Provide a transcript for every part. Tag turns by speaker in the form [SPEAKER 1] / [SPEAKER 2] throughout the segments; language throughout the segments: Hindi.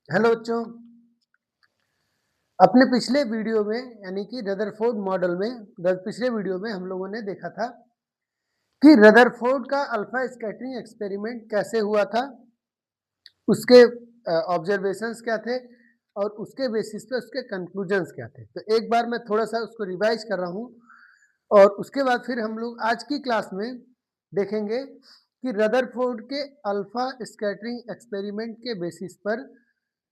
[SPEAKER 1] हेलो बच्चों। अपने पिछले वीडियो में यानी कि रदरफोर्ड मॉडल में पिछले वीडियो में हम लोगों ने देखा था कि रदरफोर्ड का अल्फा स्कैटरिंग एक्सपेरिमेंट कैसे हुआ था, उसके ऑब्जर्वेशंस क्या थे और उसके बेसिस पे उसके कंक्लूजन्स क्या थे। तो एक बार मैं थोड़ा सा उसको रिवाइज कर रहा हूँ और उसके बाद फिर हम लोग आज की क्लास में देखेंगे कि रदरफोर्ड के अल्फा स्कैटरिंग एक्सपेरिमेंट के बेसिस पर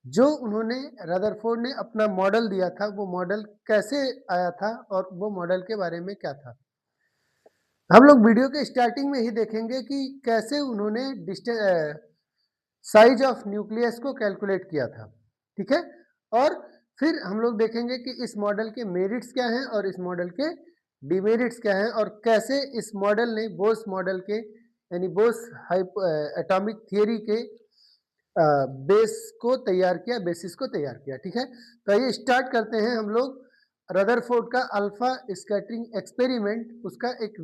[SPEAKER 1] जो उन्होंने रदरफोर्ड ने अपना मॉडल दिया था वो मॉडल कैसे आया था और वो मॉडल के बारे में क्या था। हम लोग वीडियो के स्टार्टिंग में ही देखेंगे कि कैसे उन्होंने साइज ऑफ न्यूक्लियस को कैलकुलेट किया था, ठीक है। और फिर हम लोग देखेंगे कि इस मॉडल के मेरिट्स क्या हैं और इस मॉडल के डिमेरिट्स क्या हैं और कैसे इस मॉडल ने बोस मॉडल के यानी बोस एटॉमिक थियरी के बेस को तैयार किया, बेसिस को तैयार किया, ठीक है। तो आइए स्टार्ट करते हैं हम लोग रदरफोर्ड का अल्फा स्कैटरिंग एक्सपेरिमेंट, उसका एक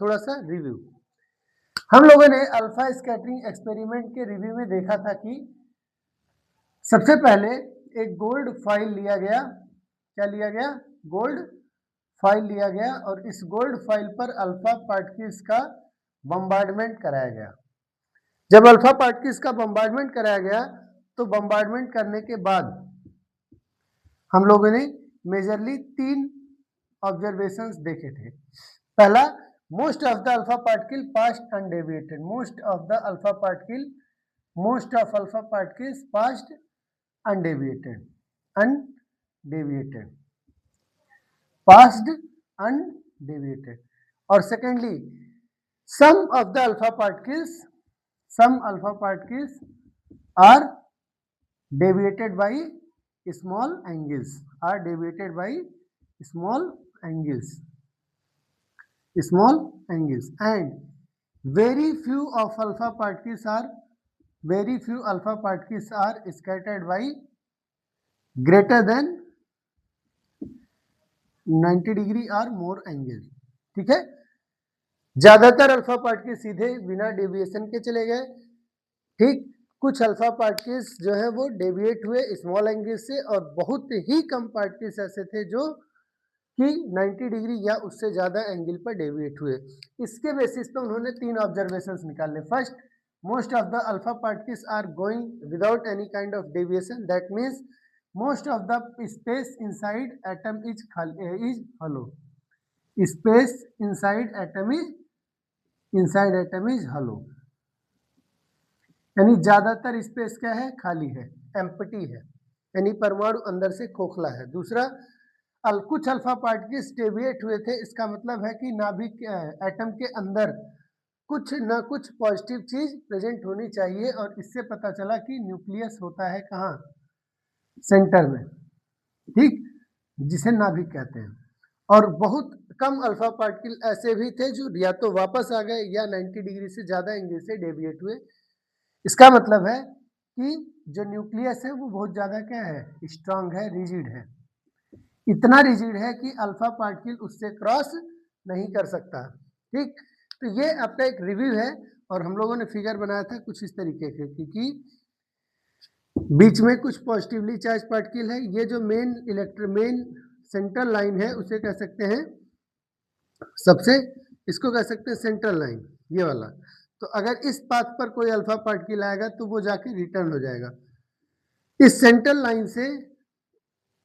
[SPEAKER 1] थोड़ा सा रिव्यू। हम लोगों ने अल्फा स्कैटरिंग एक्सपेरिमेंट के रिव्यू में देखा था कि सबसे पहले एक गोल्ड फाइल लिया गया। क्या लिया गया? गोल्ड फाइल लिया गया और इस गोल्ड फाइल पर अल्फा पार्टिकल्स का बम्बार्डमेंट कराया गया। जब अल्फा पार्टिकल्स का बम्बार्डमेंट कराया गया तो बम्बार्डमेंट करने के बाद हम लोगों ने मेजरली 3 ऑब्जर्वेशंस देखे थे। पहला, most of the alpha particle passed undeviated. Most of alpha particles passed undeviated undeviated passed undeviated. और secondly, some of the alpha particles are deviated by small angles, and very few alpha particles are scattered by greater than 90 degree और मोर एंगल, ठीक है। ज्यादातर अल्फा पार्टिकल सीधे बिना डेविएशन के चले गए, ठीक। कुछ अल्फा पार्टिकल्स जो है वो डेविएट हुए स्मॉल एंगल से और बहुत ही कम पार्टिकल्स ऐसे थे जो कि 90 डिग्री या उससे ज्यादा एंगल पर डेविएट हुए। इसके बेसिस पे उन्होंने 3 ऑब्जर्वेशंस निकाले। First, most of the alpha particles are going without any kind of deviation, that means most of the space inside atom is hollow। Space inside atom is hollow, यानी ज्यादातर स्पेस क्या है? खाली है, एम्प्टी है, यानी परमाणु अंदर से खोखला है। दूसरा, कुछ अल्फा पार्टिकल्स डेविएट हुए थे, इसका मतलब है कि नाभिक एटम के अंदर कुछ ना कुछ पॉजिटिव चीज प्रेजेंट होनी चाहिए और इससे पता चला कि न्यूक्लियस होता है कहाँ? सेंटर में, ठीक, जिसे नाभिक कहते हैं। और बहुत कम अल्फा पार्टिकल ऐसे भी थे जो या तो वापस आ गए या 90 डिग्री से ज्यादा एंगल से डेविएट हुए। इसका मतलब है कि जो न्यूक्लियस है वो बहुत ज्यादा क्या है? स्ट्रांग है, रिजिड है। इतना रिजिड है कि अल्फा पार्टिकल उससे क्रॉस नहीं कर सकता, ठीक। तो ये आपका एक रिव्यू है और हम लोगों ने फिगर बनाया था कुछ इस तरीके से, क्योंकि बीच में कुछ पॉजिटिवली चार्ज पार्टिकल है। ये जो मेन सेंट्रल लाइन है उसे कह सकते हैं सबसे, इसको कह सकते हैं सेंट्रल लाइन, ये वाला। तो अगर इस पाथ पर कोई अल्फा पार्टिकल आएगा तो वो जाके रिटर्न हो जाएगा। इस सेंट्रल लाइन से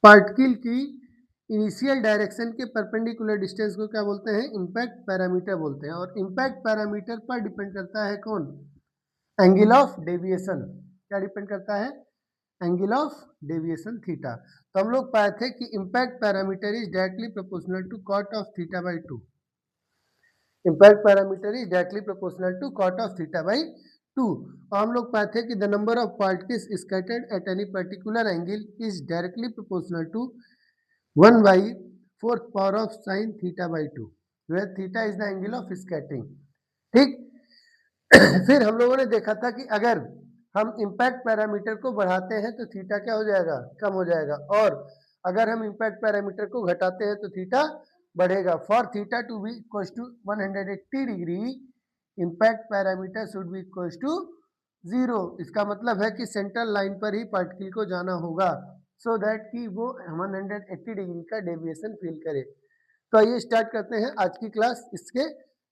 [SPEAKER 1] पार्टिकल की इनिशियल डायरेक्शन के परपेंडिकुलर डिस्टेंस को क्या बोलते हैं? इम्पैक्ट पैरामीटर बोलते हैं। और इम्पैक्ट पैरामीटर पर डिपेंड करता है कौन? Angle of deviation. क्या डिपेंड करता है? Angle of deviation theta. तो हम लोग पाए थे कि impact parameter is directly proportional to cot of theta by 2। Impact parameter is directly proportional to cot of theta by 2। और हम लोग पाए थे कि the number of particles scattered at any particular angle is directly proportional to 1 by 4th power of sine theta by 2, where theta is the angle of scattering, ठीक। फिर हम लोगों ने देखा था कि अगर हम इम्पैक्ट पैरामीटर को बढ़ाते हैं तो थीटा क्या हो जाएगा? कम हो जाएगा। और अगर हम इम्पैक्ट पैरामीटर को घटाते हैं तो थीटा बढ़ेगा। For theta to be equal to 180 degree, impact parameter should be equal to zero, इसका मतलब है कि सेंट्रल लाइन पर ही पार्टिकल को जाना होगा सो दैट कि वो 180 डिग्री का डेविएशन फील करे। तो आइए स्टार्ट करते हैं आज की क्लास इसके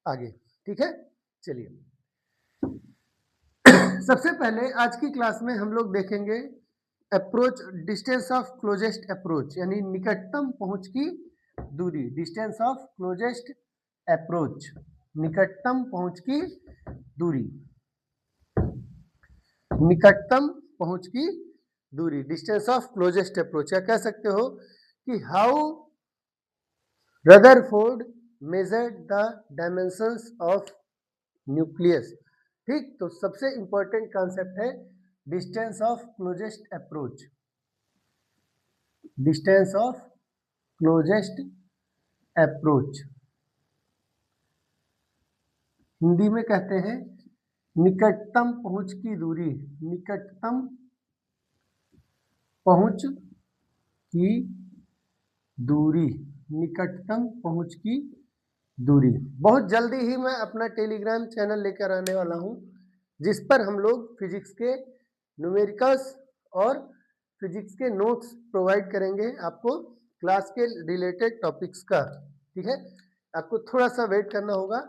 [SPEAKER 1] आगे, ठीक है। चलिए सबसे पहले आज की क्लास में हम लोग देखेंगे approach, distance of closest approach, यानी निकटतम पहुंच की दूरी। डिस्टेंस ऑफ क्लोजेस्ट अप्रोच, निकटतम पहुंच की दूरी, निकटतम पहुंच की दूरी, डिस्टेंस ऑफ क्लोजेस्ट अप्रोच। या कह सकते हो कि how Rutherford measured the dimensions of nucleus. ठीक, तो सबसे इंपॉर्टेंट कॉन्सेप्ट है distance of closest approach, distance of closest approach, Hindi में कहते हैं निकटतम पहुंच की दूरी, निकटतम पहुंच की दूरी, निकटतम पहुंच की दूरी। बहुत जल्दी ही मैं अपना टेलीग्राम चैनल लेकर आने वाला हूं जिस पर हम लोग फिजिक्स के न्यूमेरिकल्स और फिजिक्स के नोट्स प्रोवाइड करेंगे आपको क्लास के रिलेटेड टॉपिक्स का, ठीक है। आपको थोड़ा सा वेट करना होगा,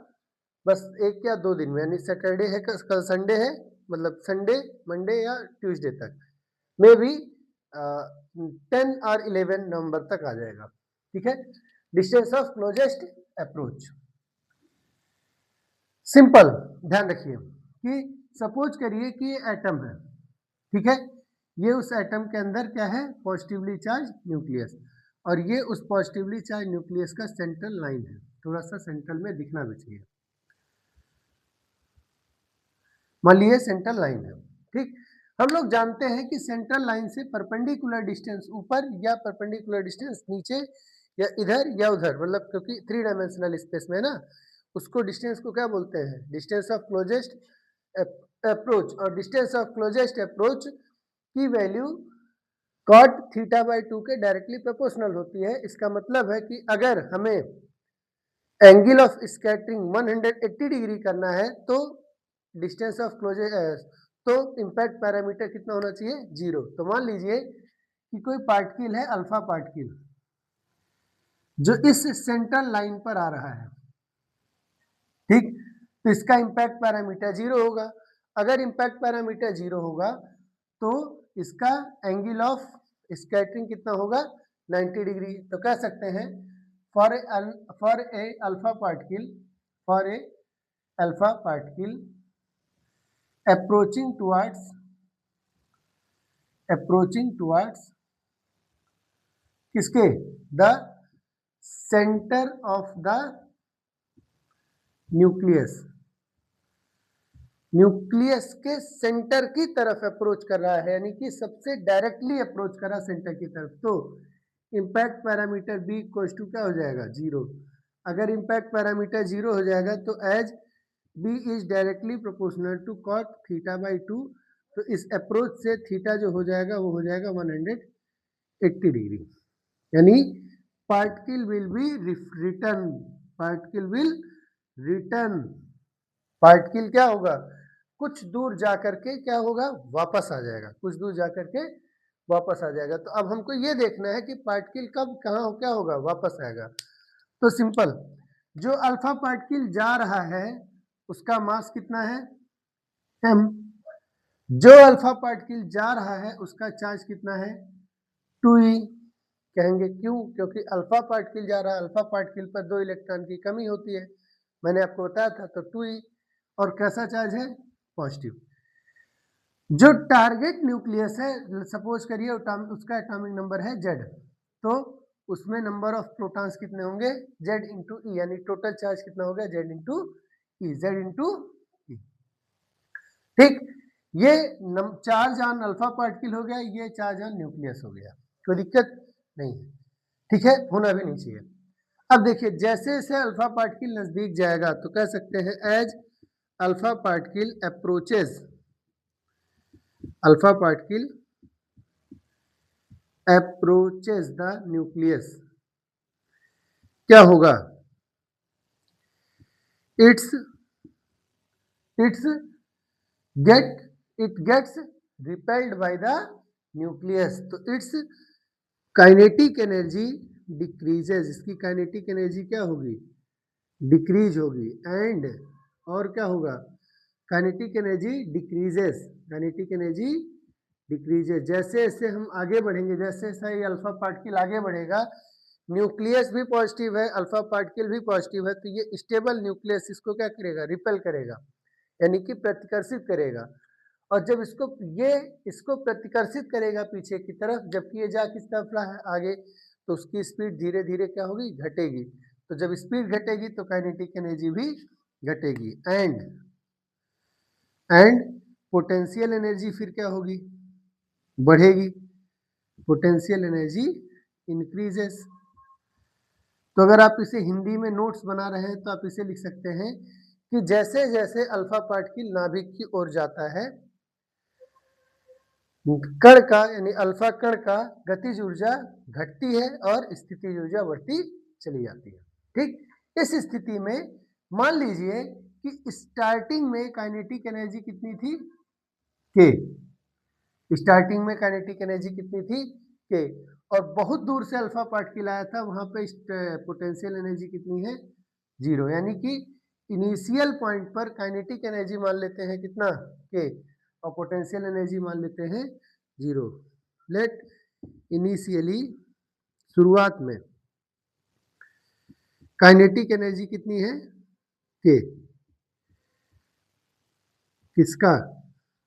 [SPEAKER 1] बस 1 या 2 दिन में, यानी सैटरडे है, कल संडे है, मतलब संडे मंडे या ट्यूसडे तक में भी 10 और 11 नवंबर तक आ जाएगा, ठीक है। Distance of closest approach simple, ध्यान रखिए कि सपोज करिए कि ये एटम है, ठीक है। ये उस एटम के अंदर क्या है, पॉजिटिवली चार्ज न्यूक्लियस, और ये उस पॉजिटिवली चार्ज न्यूक्लियस का सेंट्रल लाइन है। थोड़ा सा सेंट्रल में दिखना भी चाहिए, मान लीजिए सेंट्रल लाइन है, ठीक। हम लोग जानते हैं कि सेंट्रल लाइन से परपेंडिकुलर डिस्टेंस ऊपर या परपेंडिकुलर डिस्टेंस नीचे या इधर या उधर, मतलब क्योंकि 3 डायमेंशनल स्पेस में है ना, उसको डिस्टेंस को क्या बोलते हैं, डिस्टेंस ऑफ क्लोजेस्ट अप्रोच। और डिस्टेंस ऑफ क्लोजेस्ट अप्रोच की वैल्यू cot θ/2 के डायरेक्टली प्रोपोर्शनल होती है। इसका मतलब है कि अगर हमें एंगल ऑफ स्कैटरिंग 180 डिग्री करना है तो डिस्टेंस ऑफ क्लोजेस्ट, तो इम्पैक्ट पैरामीटर कितना होना चाहिए, 0। तो मान लीजिए कि कोई पार्टिकल है अल्फा पार्टिकल जो इस सेंट्रल लाइन पर आ रहा है, ठीक, तो इसका इम्पैक्ट पैरामीटर 0 होगा। अगर इम्पैक्ट पैरामीटर 0 होगा तो इसका एंगल ऑफ स्कैटरिंग कितना होगा, 90 डिग्री। तो कह सकते हैं for a alpha particle, for a alpha particle approaching towards किसके, the centre of the nucleus, nucleus के सेंटर की तरफ अप्रोच कर रहा है, यानी कि सबसे डायरेक्टली अप्रोच कर रहा है सेंटर की तरफ, तो impact parameter b equal to क्या हो जाएगा, 0। अगर इम्पैक्ट पैरामीटर 0 हो जाएगा तो as b is directly proportional to cot θ/2, तो इस अप्रोच से थीटा जो हो जाएगा वो हो जाएगा 180 डिग्री, यानी particle will be return, particle will return, particle क्या होगा, कुछ दूर जा करके क्या होगा, वापस आ जाएगा, कुछ दूर जा करके वापस आ जाएगा। तो अब हमको ये देखना है कि पार्टिकल कब कहाँ क्या होगा, वापस आएगा। तो सिंपल, जो अल्फा पार्टिकल जा रहा है उसका मास कितना है, m। जो अल्फा पार्टिकल जा रहा है उसका चार्ज कितना है, 2e। कहेंगे क्यों, क्योंकि अल्फा पार्टिकल जा रहा है, अल्फा पार्टिकल पर 2 इलेक्ट्रॉन की कमी होती है, मैंने आपको बताया था। तो 2e, और कैसा चार्ज है, पॉजिटिव। जो टारगेट न्यूक्लियस है, सपोज करिए उसका एटॉमिक नंबर है Z, तो उसमें नंबर ऑफ प्रोटॉन्स कितने होंगे, Z इंटू ई, यानी टोटल चार्ज कितना होगा, Z इंटू ई, Z इंटू ई, ठीक। ये चार्ज ऑन अल्फा पार्टिकल हो गया, ये चार्ज ऑन न्यूक्लियस हो गया, कोई दिक्कत नहीं है, ठीक है, होना भी नहीं चाहिए। अब देखिए जैसे जैसे अल्फा पार्टिकल नजदीक जाएगा तो कह सकते हैं as alpha particle approaches, alpha particle approaches the nucleus, क्या होगा, it's get it gets repelled by the nucleus, तो इट्स काइनेटिक एनर्जी डिक्रीजेज, इसकी काइनेटिक एनर्जी क्या होगी, डिक्रीज होगी। एंड और क्या होगा, kinetic energy decreases, kinetic energy decreases. जैसे जैसे हम आगे बढ़ेंगे, जैसे जैसे ये अल्फा पार्टिकल आगे बढ़ेगा, न्यूक्लियस भी पॉजिटिव है, अल्फा पार्टिकल भी पॉजिटिव है, तो ये स्टेबल न्यूक्लियस इसको क्या करेगा, रिपेल करेगा, यानी कि प्रतिकर्षित करेगा। और जब इसको प्रतिकर्षित करेगा पीछे की तरफ, जबकि ये जा किस तरफ रहा है, आगे, तो उसकी स्पीड धीरे धीरे क्या होगी, घटेगी। तो जब स्पीड घटेगी तो काइनेटिक एनर्जी भी घटेगी। एंड पोटेंशियल एनर्जी फिर क्या होगी, बढ़ेगी, पोटेंशियल एनर्जी इंक्रीजेस। तो अगर आप इसे हिंदी में नोट्स बना रहे हैं तो आप इसे लिख सकते हैं कि जैसे जैसे अल्फा पार्टिकल नाभिक की ओर जाता है, कण का यानी अल्फा कण का गतिज ऊर्जा घटती है और स्थितिज ऊर्जा बढ़ती चली जाती है। ठीक, इस स्थिति में मान लीजिए कि स्टार्टिंग में काइनेटिक एनर्जी कितनी थी, के, स्टार्टिंग में काइनेटिक एनर्जी कितनी थी, के, और बहुत दूर से अल्फा पार्टिकल आया था, वहां पे पोटेंशियल एनर्जी कितनी है, 0, यानी कि इनिशियल पॉइंट पर काइनेटिक एनर्जी मान लेते हैं कितना, के, और पोटेंशियल एनर्जी मान लेते हैं 0। लेट इनिशियली, शुरुआत में काइनेटिक एनर्जी कितनी है, के, किसका,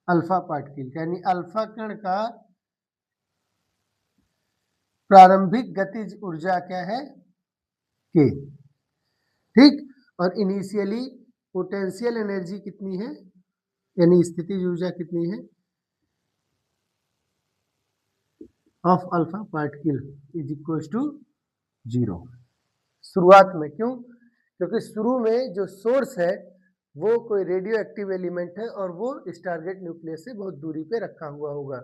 [SPEAKER 1] अल्फा पार्टिकल, यानी अल्फा कण का प्रारंभिक गतिज ऊर्जा क्या है, के। ठीक, और इनिशियली पोटेंशियल एनर्जी कितनी है, यानी स्थितिज ऊर्जा कितनी है, of alpha particle is equal to 0। शुरुआत में, क्यों, क्योंकि शुरू में जो सोर्स है वो कोई रेडियो एक्टिव एलिमेंट है और वो इस टारगेट न्यूक्लियस से बहुत दूरी पे रखा हुआ होगा।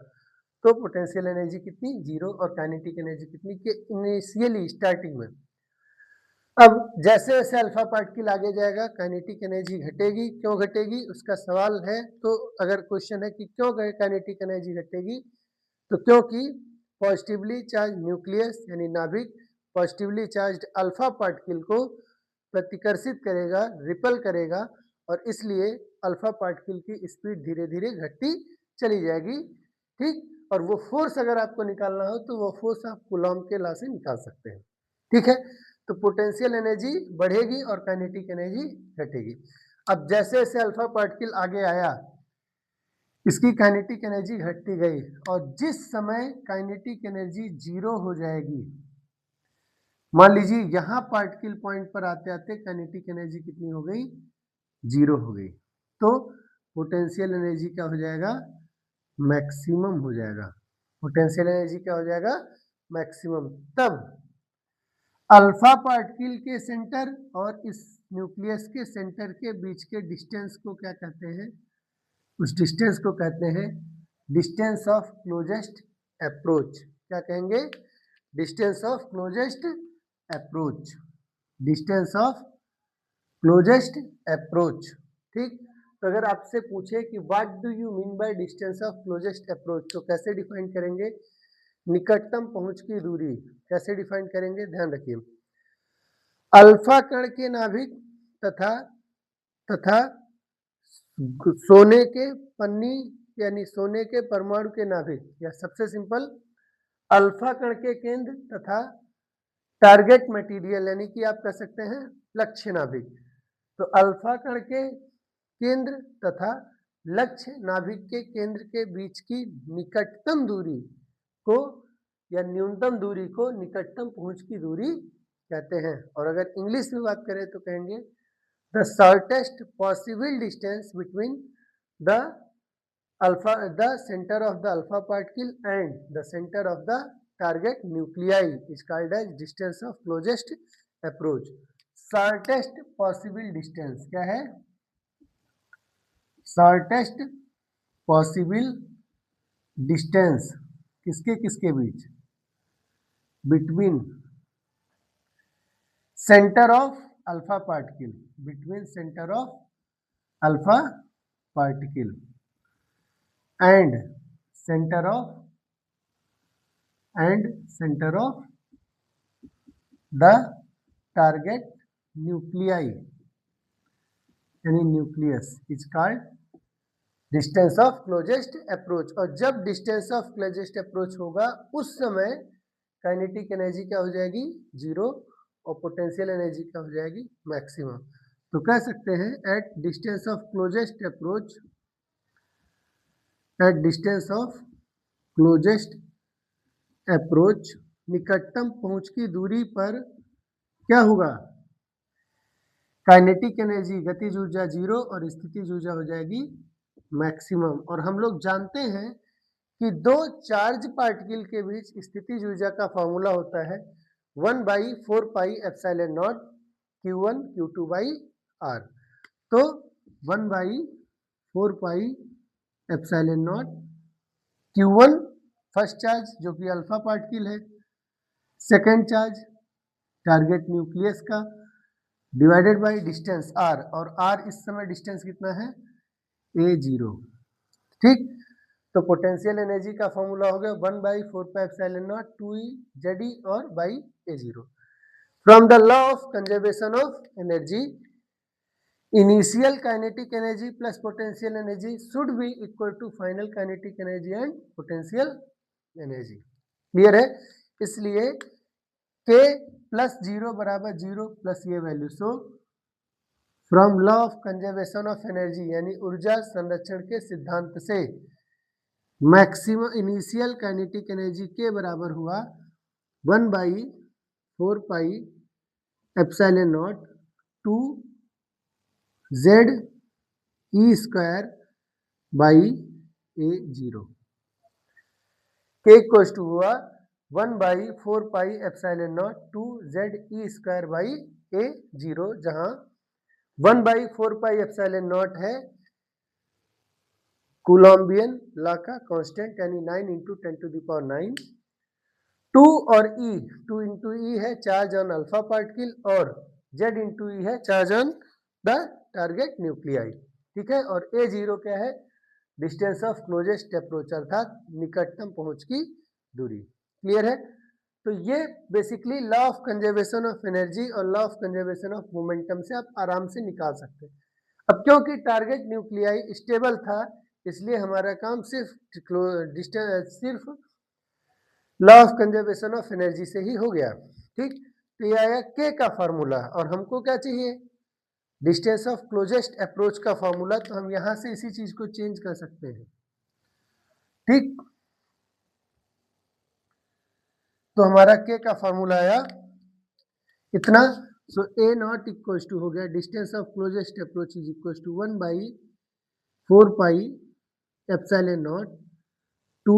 [SPEAKER 1] तो पोटेंशियल एनर्जी कितनी, 0, और काइनेटिक एनर्जी कितनी, के इनिशियली स्टार्टिंग में। अब जैसे जैसे अल्फा पार्टिकल आगे जाएगा काइनेटिक एनर्जी घटेगी, क्यों घटेगी उसका सवाल है। तो अगर क्वेश्चन है कि क्यों काइनेटिक एनर्जी घटेगी, तो क्योंकि पॉजिटिवली चार्ज न्यूक्लियस यानी नाभिक पॉजिटिवली चार्ज अल्फा पार्टिकल को प्रतिकर्षित करेगा, रिपल करेगा, और इसलिए अल्फा पार्टिकल की स्पीड धीरे धीरे घटती चली जाएगी। ठीक, और वो फोर्स अगर आपको निकालना हो तो वो फोर्स आप कूलॉम के लॉ से निकाल सकते हैं। ठीक है, तो पोटेंशियल एनर्जी बढ़ेगी और काइनेटिक एनर्जी घटेगी। अब जैसे जैसे अल्फा पार्टिकल आगे आया, इसकी काइनेटिक एनर्जी घटती गई, और जिस समय काइनेटिक एनर्जी 0 हो जाएगी, मान लीजिए यहां पार्टिकल पॉइंट पर आते आते काइनेटिक एनर्जी कितनी हो गई, 0 हो गई, तो पोटेंशियल एनर्जी क्या हो जाएगा, मैक्सिमम हो जाएगा। पोटेंशियल एनर्जी क्या हो जाएगा, मैक्सिमम। तब अल्फा पार्टिकल के सेंटर और इस न्यूक्लियस के सेंटर के बीच के डिस्टेंस को क्या कहते हैं, उस डिस्टेंस को कहते हैं डिस्टेंस ऑफ क्लोजेस्ट अप्रोच। क्या कहेंगे, distance of closest approach, distance of closest approach. ठीक, तो अगर आपसे पूछे कि what do you mean by distance of closest approach, तो कैसे डिफाइन करेंगे, निकटतम पहुंच की दूरी कैसे डिफाइन करेंगे, ध्यान रखिए। अल्फा कण के नाभिक तथा सोने के पन्नी यानी सोने के परमाणु के नाभिक, या सबसे सिंपल अल्फा कण के केंद्र तथा टारगेट मटेरियल यानी कि आप कह सकते हैं लक्ष्य नाभिक। तो अल्फा कण के केंद्र तथा लक्ष्य नाभिक के केंद्र के बीच की निकटतम दूरी को या न्यूनतम दूरी को निकटतम पहुंच की दूरी कहते हैं। और अगर इंग्लिश में बात करें तो कहेंगे the shortest possible distance between the center of the alpha particle and the center of the target nuclei is called as distance of closest approach। Shortest possible distance क्या है, शॉर्टेस्ट पॉसिबल डिस्टेंस किसके किसके बीच, between centre of alpha particle, between centre of alpha particle and centre of the target nuclei यानी nucleus is called distance of closest approach. और जब डिस्टेंस ऑफ क्लोजेस्ट अप्रोच होगा उस समय काइनेटिक एनर्जी क्या हो जाएगी, जीरो, और पोटेंशियल एनर्जी क्या हो जाएगी, मैक्सिमम। तो कह सकते हैं at distance of closest approach, at distance of closest approach, निकटतम पहुंच की दूरी पर क्या होगा, काइनेटिक एनर्जी गतिज ऊर्जा जीरो और स्थितिज ऊर्जा हो जाएगी मैक्सिमम। और हम लोग जानते हैं कि दो चार्ज पार्टिकल के बीच स्थितिज ऊर्जा का फॉर्मूला होता है 1/4πε0 Q1 Q2 बाई R। तो 1/4πε0 Q1 फर्स्ट चार्ज जो कि अल्फा पार्टिकल है, सेकेंड चार्ज टारगेट न्यूक्लियस का, डिवाइडेड बाय डिस्टेंस r, और r इस समय डिस्टेंस कितना है, a0। ठीक, तो पोटेंशियल एनर्जी का फॉर्मूला हो गया 1/4πε0 2e ZE और by a0। From the law of conservation of energy, initial kinetic energy plus potential energy should be equal to final kinetic energy and potential energy. Clear है? इसलिए k प्लस 0 बराबर 0 प्लस ये value. So from law of conservation of energy यानी ऊर्जा संरक्षण के सिद्धांत से मैक्सिमम इनिशियल काइनेटिक एनर्जी के बराबर हुआ 1/4πε0 two ZE² by a0। k equal to हुआ 1/4πε0 टू ZE² बाई a0, जहां 1/4πε0 है कूलम्बियन लॉ का कांस्टेंट यानी 9 × 10⁹। 2 और E, 2 × E है चार्ज ऑन अल्फा पार्टिकल और Z × E है charge on the target nuclei. ठीक है, और A0 क्या है, डिस्टेंस ऑफ क्लोजेस्ट अप्रोच अर्थात निकटतम पहुंच की दूरी। क्लियर है? तो ये basically law of conservation of energy और law of conservation of momentum से आप आराम से निकाल सकते हैं। अब क्योंकि टारगेट न्यूक्लियाई स्टेबल था इसलिए हमारा काम सिर्फ law of conservation of energy से ही हो गया। ठीक, तो ये आया के का फॉर्मूला और हमको क्या चाहिए, डिस्टेंस ऑफ क्लोजेस्ट अप्रोच का फॉर्मूला। तो हम यहां से इसी चीज को चेंज कर सकते हैं। ठीक, तो हमारा के का फॉर्मूला आया इतना। सो A0 इक्वल टू हो गया distance of closest approach is equal to 1/4πε0 two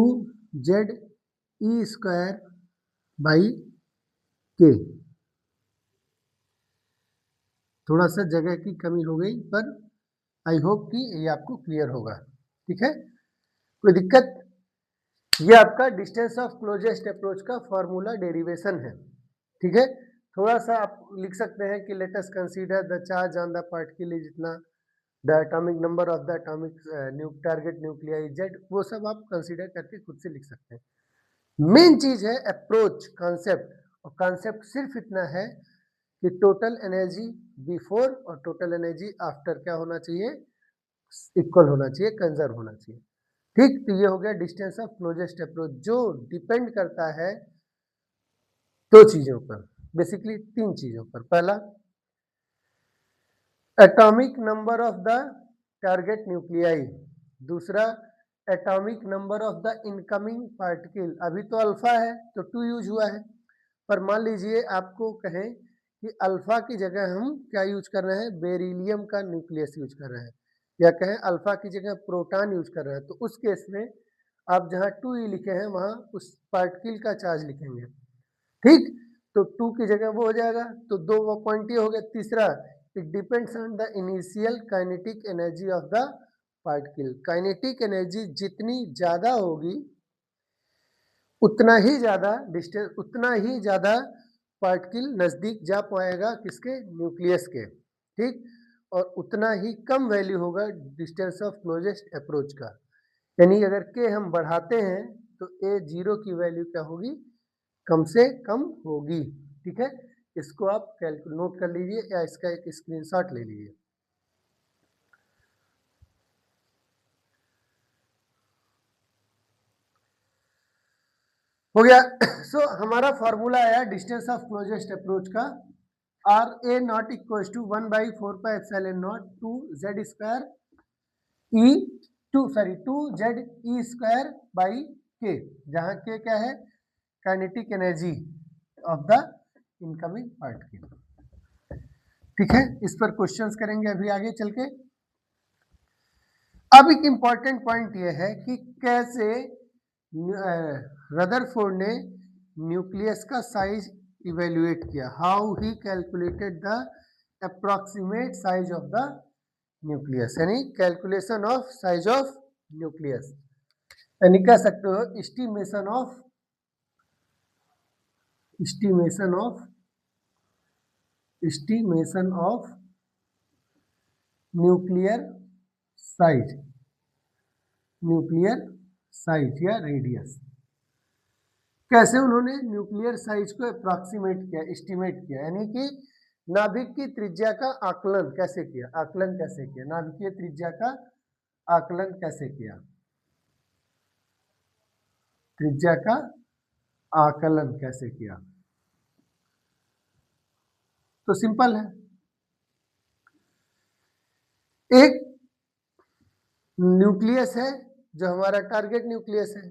[SPEAKER 1] ZE² by K. थोड़ा सा जगह की कमी हो गई पर आई होप कि ये आपको क्लियर होगा। ठीक है, कोई दिक्कत? ये आपका डिस्टेंस ऑफ क्लोजेस्ट अप्रोच का फॉर्मूला डेरिवेशन है। ठीक है, थोड़ा सा आप लिख सकते हैं कि let us consider the charge on the particle is इतना, the atomic number of the atomic target nuclei Z, वो सब आप कंसीडर करके खुद से लिख सकते हैं। मेन चीज है अप्रोच कॉन्सेप्ट, और कॉन्सेप्ट सिर्फ इतना है कि टोटल एनर्जी बिफोर और टोटल एनर्जी आफ्टर क्या होना चाहिए, इक्वल होना चाहिए, कंजर्व होना चाहिए। ठीक, तो ये हो गया डिस्टेंस ऑफ क्लोजेस्ट अप्रोच, जो डिपेंड करता है दो चीजों पर, बेसिकली तीन चीजों पर। पहला, atomic number of the target nuclei, दूसरा atomic number of the incoming particle. अभी तो अल्फा है तो 2 यूज हुआ है, पर मान लीजिए आपको कहें कि अल्फा की जगह हम क्या यूज कर रहे हैं, बेरिलियम का न्यूक्लियस यूज कर रहे हैं, या कहें अल्फा की जगह प्रोटॉन यूज कर रहे हैं, तो उस केस में आप जहां 2e लिखे हैं वहां उस पार्टिकल का चार्ज लिखेंगे। ठीक, तो 2 की जगह वो हो जाएगा, तो 2 पॉइंट ये हो गया। तीसरा, it depends on the initial kinetic energy of the particle. Kinetic energy जितनी ज्यादा होगी उतना ही ज्यादा डिस्टेंस, उतना ही ज्यादा पार्टिकल नजदीक जा पाएगा किसके, न्यूक्लियस के। ठीक, और उतना ही कम वैल्यू होगा डिस्टेंस ऑफ क्लोजेस्ट अप्रोच का। यानी अगर के हम बढ़ाते हैं तो ए जीरो की वैल्यू क्या होगी, कम से कम होगी। ठीक है, इसको आप नोट कर लीजिए या इसका एक स्क्रीनशॉट ले लीजिए। हो गया। सो हमारा फॉर्मूला आया डिस्टेंस ऑफ क्लोजेस्ट अप्रोच का, R A not equal to 1/4πε0 two Z square E two Z E square by K, जहां के क्या है, kinetic energy of the incoming particle. ठीक है, इस पर क्वेश्चंस करेंगे अभी आगे चल के। अब एक इंपॉर्टेंट पॉइंट यह है कि कैसे रदरफोर्ड ने न्यूक्लियस का साइज इवेल्युएट किया, how he calculated the approximate size of the nucleus, यानी calculation of size of nucleus, यानी कह सकते हो एस्टिमेशन ऑफ न्यूक्लियर साइज या रेडियस। कैसे उन्होंने न्यूक्लियर साइज को अप्रॉक्सीमेट किया, एस्टिमेट किया, यानी कि नाभिक की त्रिज्या का आकलन कैसे किया, नाभिकीय त्रिज्या का आकलन कैसे किया, त्रिज्या का आकलन कैसे किया। तो सिंपल है, एक न्यूक्लियस है जो हमारा टारगेट न्यूक्लियस है,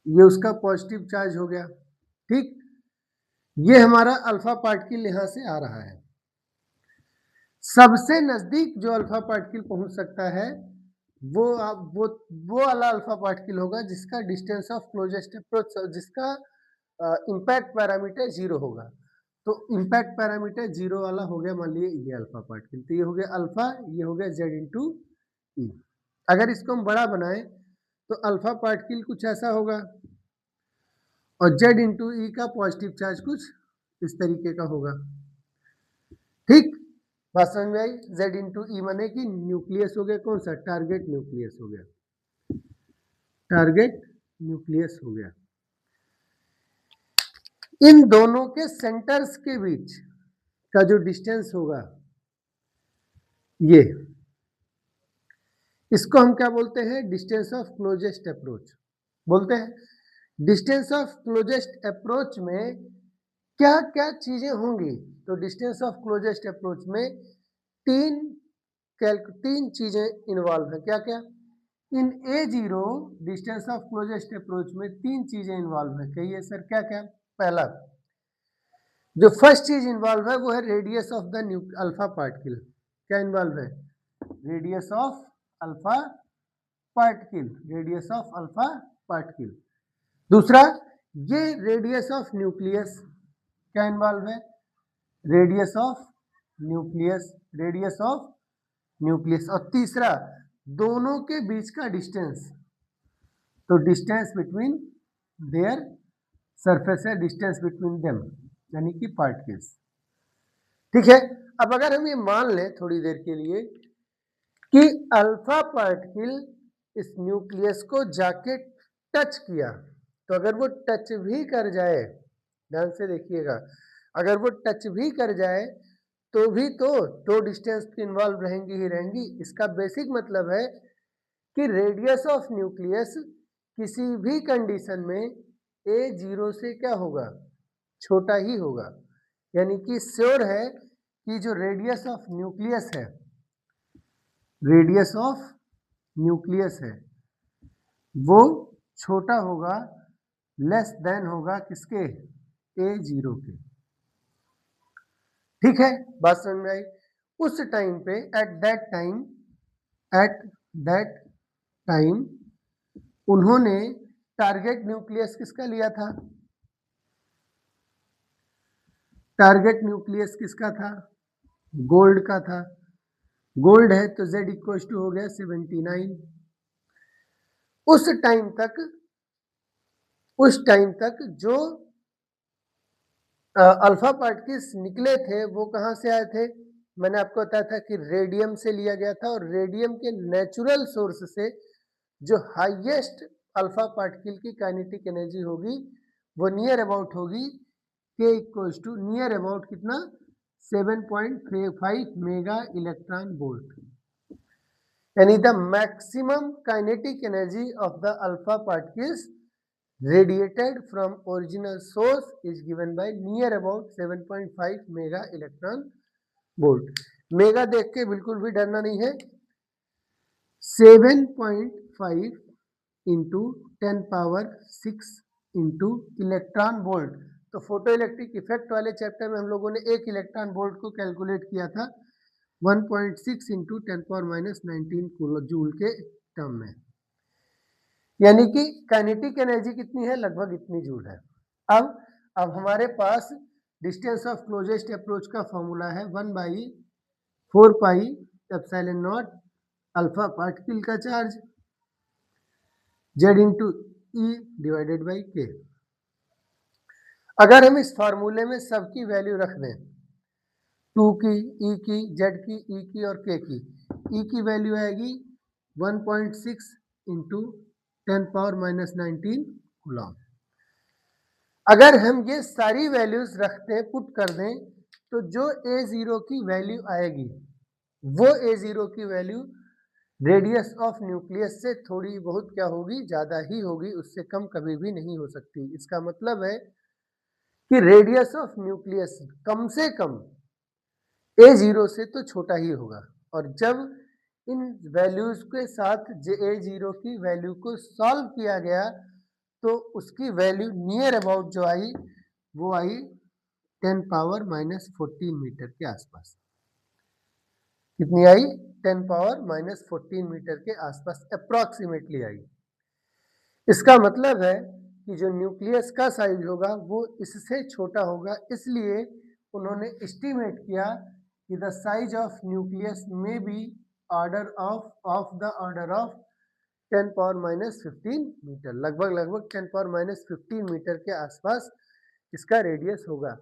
[SPEAKER 1] ये उसका पॉजिटिव चार्ज हो गया। ठीक, ये हमारा अल्फा पार्टिकल यहां से आ रहा है, सबसे नजदीक जो अल्फा पार्टिकल पहुंच सकता है वो वाला अल्फा पार्टिकल होगा जिसका डिस्टेंस ऑफ क्लोजेस्ट अप्रोच, जिसका इम्पैक्ट पैरामीटर 0 होगा। तो इम्पैक्ट पैरामीटर 0 वाला हो गया, मान लीजिए ये अल्फा पार्टिकल, तो ये हो गया अल्फा, ये हो गया जेड इंटू ई। अगर इसको हम बड़ा बनाए तो अल्फा पार्टिकल कुछ ऐसा होगा और जेड इंटू ई का पॉजिटिव चार्ज कुछ इस तरीके का होगा। ठीक, बात समझ में आई। जेड इंटू ई माने कि न्यूक्लियस हो गया कौन सा, टारगेट न्यूक्लियस हो गया, टारगेट न्यूक्लियस हो गया। इन दोनों के सेंटर्स के बीच का जो डिस्टेंस होगा ये, इसको हम क्या बोलते हैं, डिस्टेंस ऑफ क्लोजेस्ट अप्रोच बोलते हैं। डिस्टेंस ऑफ क्लोजेस्ट अप्रोच में क्या क्या चीजें होंगी, तो डिस्टेंस ऑफ क्लोजेस्ट अप्रोच में तीन चीजें इन्वॉल्व है। क्या क्या, इन A0 distance of closest approach में तीन चीजें इन्वॉल्व है। कहिए सर क्या क्या। पहला, जो फर्स्ट चीज इन्वॉल्व है वो है radius of the alpha particle. क्या इन्वॉल्व है, radius of alpha particle, radius of alpha particle. दूसरा, ये रेडियस ऑफ न्यूक्लियस, क्या इन्वॉल्व है, radius of nucleus, radius of nucleus. और तीसरा, दोनों के बीच का डिस्टेंस, तो डिस्टेंस बिटवीन देयर सरफेस है, डिस्टेंस बिटवीन देम, यानी कि पार्टिकल्स। ठीक है, अब अगर हम ये मान लें थोड़ी देर के लिए कि अल्फा पार्टिकल इस न्यूक्लियस को जाके टच किया, तो अगर वो टच भी कर जाए, ध्यान से देखिएगा, अगर वो टच भी कर जाए तो भी तो दो डिस्टेंस इन्वॉल्व रहेंगी ही रहेंगी। इसका बेसिक मतलब है कि रेडियस ऑफ न्यूक्लियस किसी भी कंडीशन में A0 से क्या होगा, छोटा ही होगा। यानी कि श्योर है कि जो रेडियस ऑफ न्यूक्लियस है, रेडियस ऑफ न्यूक्लियस है वो छोटा होगा, लेस देन होगा किसके, A0 के। ठीक है, बात समझ में आई। उस टाइम पे एट दैट टाइम उन्होंने टारगेट न्यूक्लियस किसका लिया था, टारगेट न्यूक्लियस किसका था, गोल्ड का था। गोल्ड है तो Z इक्वल टू हो गया 79। उस टाइम तक जो अल्फा पार्टिकल्स निकले थे वो कहां से आए थे, मैंने आपको बताया था कि रेडियम से लिया गया था, और रेडियम के नेचुरल सोर्स से जो हाईएस्ट अल्फा पार्टिकल की काइनेटिक एनर्जी होगी वो नियर अबाउट होगी के इक्वल्स टू नियर अबाउट कितना 7.5 मेगा इलेक्ट्रॉन वोल्ट, यानी the maximum kinetic energy of the alpha particles radiated from original source is given by near about 7.5 mega electron volt. Mega देख के बिल्कुल भी डरना नहीं है। 7.5 into 10 power 6 into electron volt. तो फोटो इलेक्ट्रिक इफेक्ट वाले चैप्टर में हम लोगों ने एक इलेक्ट्रॉन वोल्ट को कैलकुलेट किया था 1.6 इंटू 10 पावर माइनस 19 जूल के टर्म में, यानी कि काइनेटिक एनर्जी कितनी है, लगभग इतनी जूल है। अब हमारे पास डिस्टेंस ऑफ क्लोजेस्ट अप्रोच का फॉर्मूला है 1/4 pi epsilon not alpha particle का charge z into E divided by K. अगर हम इस फार्मूले में सबकी वैल्यू रख दें 2 की, ई की, z की, ई की और k की, ई की वैल्यू आएगी 1.6 इंटू 10 पावर माइनस 19 कूलम। अगर हम ये सारी वैल्यूज रखते पुट कर दें तो जो A0 की वैल्यू आएगी वो A0 की वैल्यू रेडियस ऑफ न्यूक्लियस से थोड़ी बहुत क्या होगी, ज़्यादा ही होगी, उससे कम कभी भी नहीं हो सकती। इसका मतलब है कि रेडियस ऑफ न्यूक्लियस कम से कम A0 से तो छोटा ही होगा। और जब इन वैल्यूज के साथ A0 की वैल्यू को सॉल्व किया गया तो उसकी वैल्यू नियर अबाउट जो आई वो आई 10 पावर माइनस 14 मीटर के आसपास। कितनी आई? 10 पावर माइनस 14 मीटर के आसपास अप्रॉक्सीमेटली आई। इसका मतलब है कि जो न्यूक्लियस का साइज होगा वो इससे छोटा होगा, इसलिए उन्होंने एस्टिमेट किया कि द साइज ऑफ न्यूक्लियस में be order of the order of 10 power minus 15 metre, लगभग 10 पावर माइनस 15 मीटर के आसपास इसका रेडियस होगा।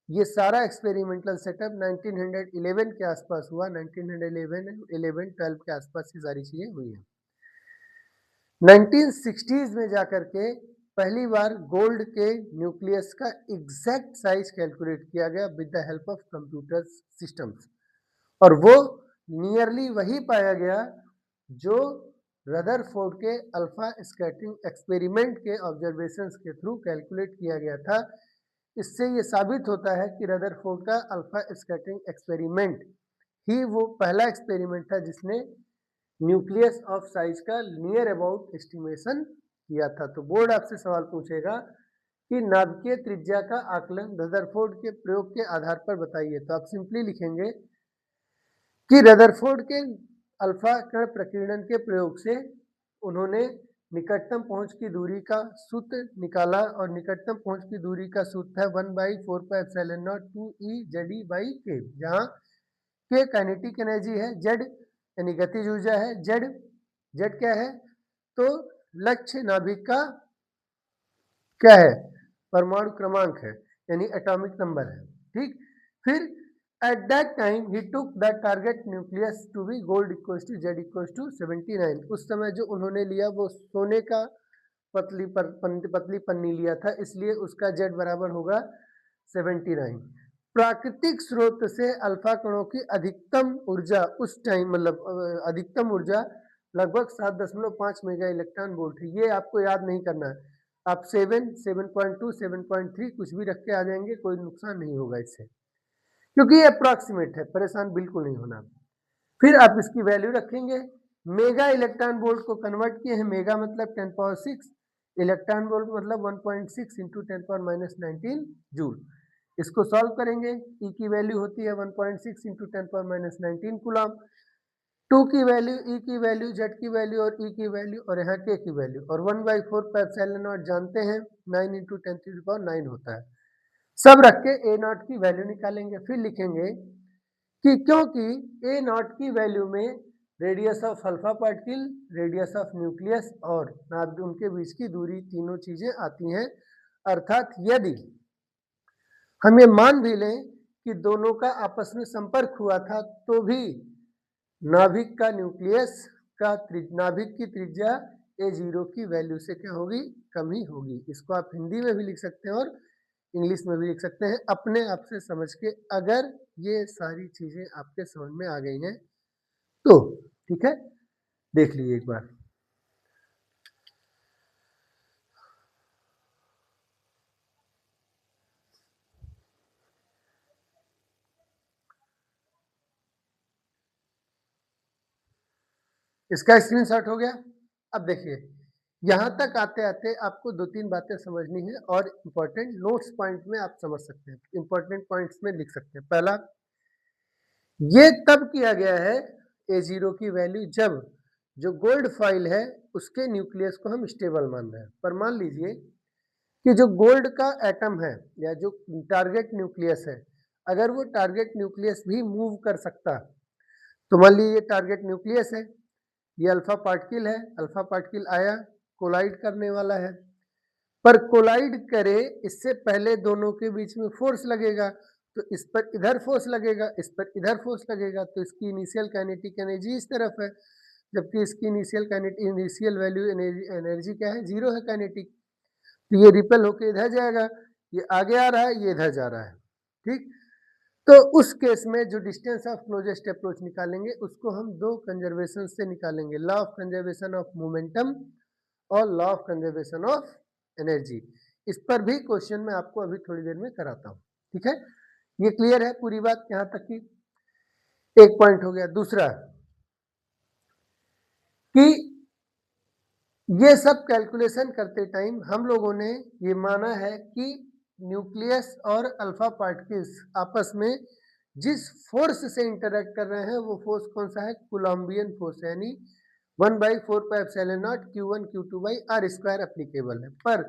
[SPEAKER 1] ये सारा एक्सपेरिमेंटल सेटअप 1911 के आसपास हुआ, 1911-12 के आसपास ये सारी चीजें हुई हैं। 1960s में जाकर के पहली बार गोल्ड के न्यूक्लियस का एग्जैक्ट साइज कैलकुलेट किया गया with the help of computer systems, और वो नियरली वही पाया गया जो रदरफोर्ड के अल्फा स्कैटरिंग एक्सपेरिमेंट के ऑब्जर्वेशंस के थ्रू कैलकुलेट किया गया था। इससे ये साबित होता है कि रदरफोर्ड का अल्फा स्कैटरिंग एक्सपेरिमेंट ही वो पहला एक्सपेरिमेंट था जिसने न्यूक्लियस ऑफ साइज का नियर अबाउट एस्टिमेशन किया था। तो बोर्ड आपसे सवाल पूछेगा कि नाभिकीय त्रिज्या का आकलन रदरफोर्ड के प्रयोग के आधार पर बताइए, तो आप सिंपली लिखेंगे कि रदरफोर्ड के अल्फा कण प्रकीर्णन के प्रयोग से उन्होंने निकटतम पहुंच की दूरी का सूत्र निकाला, और निकटतम पहुंच की दूरी का सूत्र है 1/4 pi epsilon not 2E ZE by K, जहां K काइनेटिक एनर्जी है, Z यानी गतिज ऊर्जा है, Z क्या है, तो लक्ष्य नाभिक का क्या है, परमाणु क्रमांक है, यानी एटॉमिक नंबर है। ठीक, फिर at that time he took the target nucleus to be gold equals to Z equals to 79। उस समय जो उन्होंने लिया वो सोने का पतली पन्नी लिया था, इसलिए उसका Z बराबर होगा 79। प्राकृतिक स्रोत से अल्फा कणों की अधिकतम ऊर्जा उस टाइम मतलब अधिकतम ऊर्जा लगभग 7.5 मेगा इलेक्ट्रॉन वोल्ट है। ये आपको याद नहीं करना है, आप 7, 7.2, 7.3 कुछ भी रख के आ जाएंगे, कोई नुकसान नहीं होगा इससे, क्योंकि ये अप्रॉक्सीमेट है, परेशान बिल्कुल नहीं होना। फिर आप इसकी वैल्यू रखेंगे, मेगा इलेक्ट्रॉन वोल्ट को कन्वर्ट किए हैं, मेगा मतलब 10 पावर 6, इलेक्ट्रॉन वोल्ट मतलब 1.6 इंटू 10 पावर माइनस 19 जूल। इसको सॉल्व करेंगे, ई की वैल्यू होती है 1.6 इंटू 10 पावर माइनस 19 कूलम, 2 की वैल्यू, ई की वैल्यू, जेड की वैल्यू और ई की वैल्यू और यहाँ के की वैल्यू, और 1/4 पाई एप्सिलॉन नॉट जानते हैं 9 इंटू 10 टू द पावर 9 होता है। सब रख के ए नॉट की वैल्यू निकालेंगे, फिर लिखेंगे कि क्योंकि ए नॉट की वैल्यू में radius of alpha particle, radius of nucleus और उनके बीच की दूरी, तीनों चीजें आती हैं, अर्थात यदि हम ये मान भी लें कि दोनों का आपस में संपर्क हुआ था तो भी नाभिक का न्यूक्लियस का नाभिक की त्रिज्या A0 की वैल्यू से क्या होगी, कम ही होगी। इसको आप हिंदी में भी लिख सकते हैं और इंग्लिश में भी लिख सकते हैं अपने आप से समझ के, अगर ये सारी चीजें आपके समझ में आ गई हैं तो। ठीक है, देख लीजिए एक बार। इसका स्क्रीनशॉट हो गया। अब देखिए, यहाँ तक आते आते आपको दो तीन बातें समझनी है और इम्पोर्टेंट नोट्स पॉइंट में आप समझ सकते हैं, इम्पोर्टेंट पॉइंट्स में लिख सकते हैं। पहला, ये तब किया गया है A0 की वैल्यू जब जो गोल्ड फॉइल है उसके न्यूक्लियस को हम स्टेबल मान रहे हैं। पर मान लीजिए कि जो गोल्ड का एटम है या जो टारगेट न्यूक्लियस है, अगर वो टारगेट न्यूक्लियस भी मूव कर सकता, तो मान लीजिए ये टारगेट न्यूक्लियस है, ये अल्फा पार्टिकल है, अल्फा पार्टिकल आया, कोलाइड करने वाला है, पर कोलाइड करे इससे पहले दोनों के बीच में फोर्स लगेगा, तो इस पर इधर फोर्स लगेगा, इस पर इधर फोर्स लगेगा, तो इसकी इनिशियल काइनेटिक एनर्जी इस तरफ है, जबकि इसकी इनिशियल वैल्यू एनर्जी क्या है, जीरो है काइनेटिक। तो ये रिपेल होके इधर जाएगा, ये आगे आ रहा है, ये इधर जा रहा है। ठीक, तो उस केस में जो डिस्टेंस ऑफ क्लोजेस्ट अप्रोच निकालेंगे उसको हम दो कंजर्वेशन से निकालेंगे, law of conservation of momentum और law of conservation of energy. इस पर भी क्वेश्चन में आपको अभी थोड़ी देर में कराता हूँ। ठीक है, ये क्लियर है पूरी बात यहाँ तक की? एक पॉइंट हो गया। दूसरा कि ये सब कैलकुलेशन करते टाइम हम लोगों ने ये माना है कि न्यूक्लियस और अल्फा पार्टिकल्स आपस में जिस फोर्स से इंटरेक्ट कर रहे हैं वो फोर्स कौन सा है, कोलम्बियन फोर्स, यानी 1/4πε0 Q1 Q2/r² एप्लीकेबल है। पर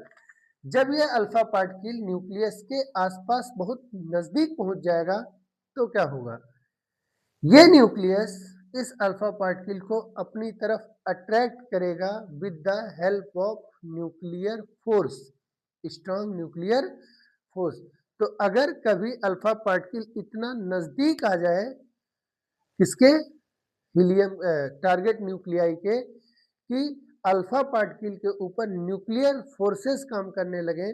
[SPEAKER 1] जब यह अल्फा पार्टिकल न्यूक्लियस के आसपास बहुत नजदीक पहुंच जाएगा तो क्या होगा, ये न्यूक्लियस इस अल्फा पार्टिकल को अपनी तरफ अट्रैक्ट करेगा with the help of nuclear force, strong nuclear force. तो अगर कभी अल्फा पार्टिकल इतना नजदीक आ जाए किसके, हीलियम टारगेट न्यूक्लियाई के, कि अल्फा पार्टिकल के ऊपर न्यूक्लियर फोर्सेस काम करने लगे,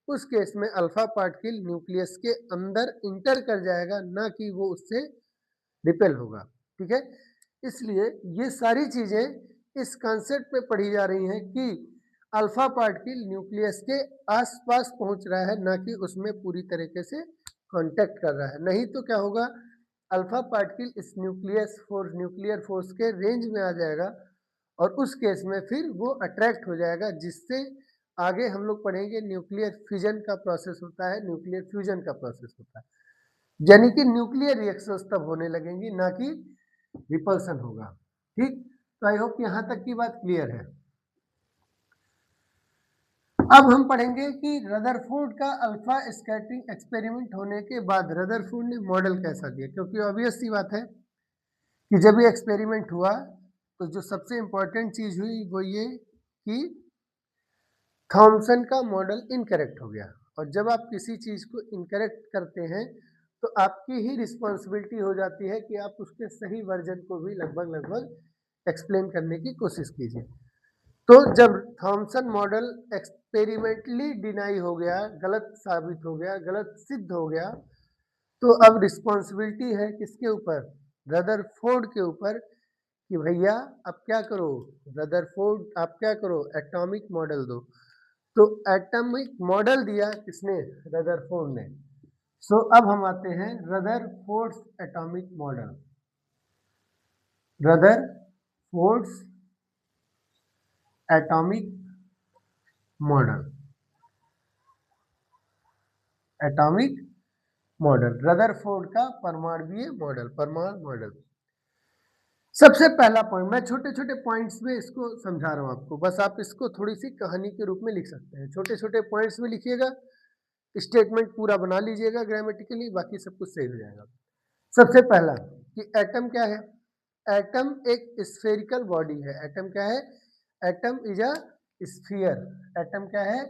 [SPEAKER 1] उस केस में अल्फा पार्टिकल न्यूक्लियस के अंदर इंटर कर जाएगा, ना कि वो उससे रिपेल होगा। ठीक है, इसलिए ये सारी चीजें इस कॉन्सेप्ट पे पढ़ी जा रही हैं कि अल्फा पार्टिकल न्यूक्लियस के आसपास पहुंच रहा है, ना कि उसमें पूरी तरीके से कांटेक्ट कर रहा है। नहीं तो क्या होगा, अल्फा पार्टिकल इस न्यूक्लियर फोर्स के रेंज में आ जाएगा और उस केस में फिर वो अट्रैक्ट हो जाएगा, जिससे आगे हम लोग पढ़ेंगे न्यूक्लियर फिजन का प्रोसेस होता है, न्यूक्लियर फ्यूजन का प्रोसेस होता है, यानी कि न्यूक्लियर रिएक्शंस तब होने लगेंगी, ना कि रिपल्सन होगा। ठीक, तो आई होप यहां तक की बात क्लियर है। अब हम पढ़ेंगे कि रदरफोर्ड का अल्फा स्कैटरिंग एक्सपेरिमेंट होने के बाद रदरफोर्ड ने मॉडल कैसा दिया, क्योंकि ऑब्वियस सी बात है कि जब ये एक्सपेरिमेंट हुआ तो जो सबसे इंपॉर्टेंट चीज हुई वो ये कि थॉमसन का मॉडल इनकरेक्ट हो गया। और जब आप किसी चीज को इनकरेक्ट करते हैं तो आपकी ही रिस्पॉन्सिबिलिटी हो जाती है कि आप उसके सही वर्जन को भी लगभग लगभग एक्सप्लेन करने की कोशिश कीजिए। तो जब थॉमसन मॉडल एक्सपेरिमेंटली डिनाई हो गया, गलत साबित हो गया, गलत सिद्ध हो गया, तो अब रिस्पॉन्सिबिलिटी है किसके ऊपर, रदरफोर्ड के ऊपर, कि भैया अब क्या करो, रदरफोर्ड आप क्या करो, एटॉमिक मॉडल दो। तो एटॉमिक मॉडल दिया किसने, रदरफोर्ड ने। सो अब हम आते हैं Rutherford's atomic model. Rutherford's atomic model, atomic model, Rutherford का परमाणुवीय मॉडल, परमाणु मॉडल। सबसे पहला पॉइंट, मैं छोटे छोटे पॉइंट्स में इसको समझा रहा हूं आपको, बस आप इसको थोड़ी सी कहानी के रूप में लिख सकते हैं, छोटे छोटे पॉइंट्स में लिखिएगा, स्टेटमेंट पूरा बना लीजिएगा ग्रामेटिकली, बाकी सब कुछ सही हो जाएगा। सबसे पहला कि एटम क्या है, एटम एक स्फेरिकल बॉडी है। एटम क्या है, atom is a sphere. Atom क्या है,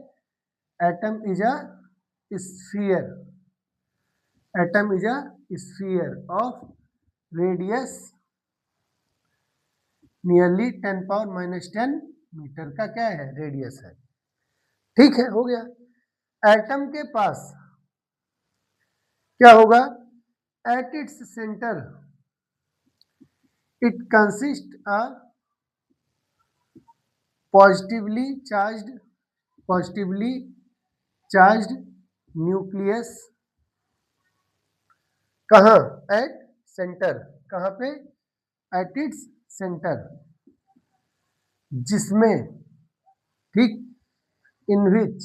[SPEAKER 1] atom is a sphere. Atom is a sphere of radius nearly 10⁻⁻10 metre का क्या है, रेडियस है। ठीक है, हो गया। एटम के पास क्या होगा, at its centre it consist a positively charged positively charged nucleus. कहाँ, एट सेंटर, कहाँ पे, एट इट्स सेंटर, जिसमें, ठीक, इन विच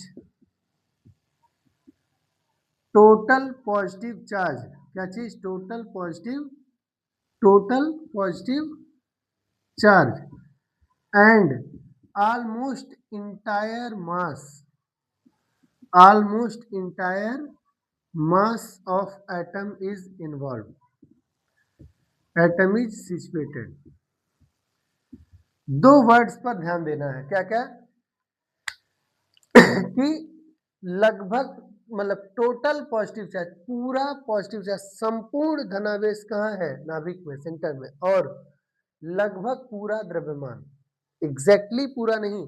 [SPEAKER 1] टोटल पॉजिटिव चार्ज, क्या चीज, total positive charge and almost entire mass of atom is involve, atom is situated. दो वर्ड्स पर ध्यान देना है, क्या क्या कि लगभग, मतलब टोटल पॉजिटिव चार्ज, पूरा पॉजिटिव चार्ज, संपूर्ण धनावेश कहाँ है, नाभिक में, सेंटर में, और लगभग पूरा द्रव्यमान, एग्जैक्टली पूरा नहीं,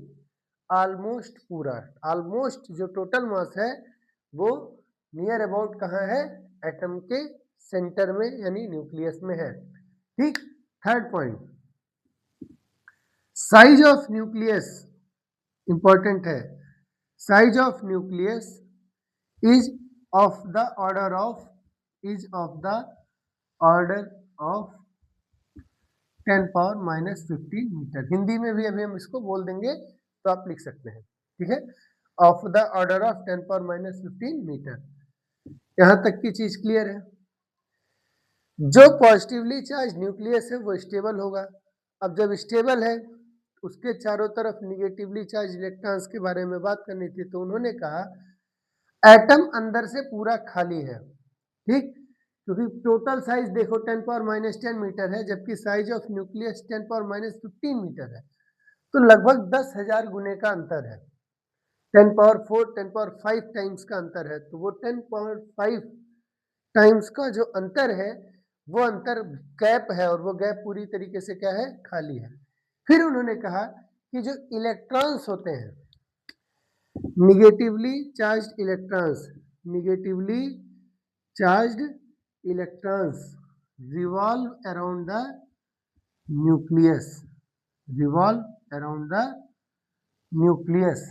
[SPEAKER 1] ऑलमोस्ट पूरा, ऑलमोस्ट जो टोटल मास है वो नियर अबाउट कहाँ है, एटम के सेंटर में यानी न्यूक्लियस में है। ठीक। Third point, size of nucleus important है। Size of nucleus is of the order of 10 power minus 15 metre. Hindi में भी अभी हम इसको बोल देंगे तो आप लिख सकते हैं, ठीक है, of the order of 10 power minus 15 metre. यहां तक की चीज क्लियर है। जो पॉजिटिवली चार्ज न्यूक्लियस है वो स्टेबल होगा। अब जब स्टेबल है, उसके चारों तरफ निगेटिवली चार्ज इलेक्ट्रॉन्स के बारे में बात करनी थी, तो उन्होंने कहा एटम अंदर से पूरा खाली है, ठीक, क्योंकि टोटल साइज देखो 10 पावर माइनस 10 मीटर है, जबकि size of nucleus 10 power minus 15 metre है, तो लगभग 10,000 गुने का अंतर है। 10 पावर 4, 10 पावर 5 टाइम्स का अंतर है, तो वो 10 पावर 5 टाइम्स का जो अंतर है वो अंतर गैप है, और वो गैप पूरी तरीके से क्या है, खाली है। फिर उन्होंने कहा कि जो इलेक्ट्रॉन्स होते हैं, negatively charged electrons revolve around the nucleus,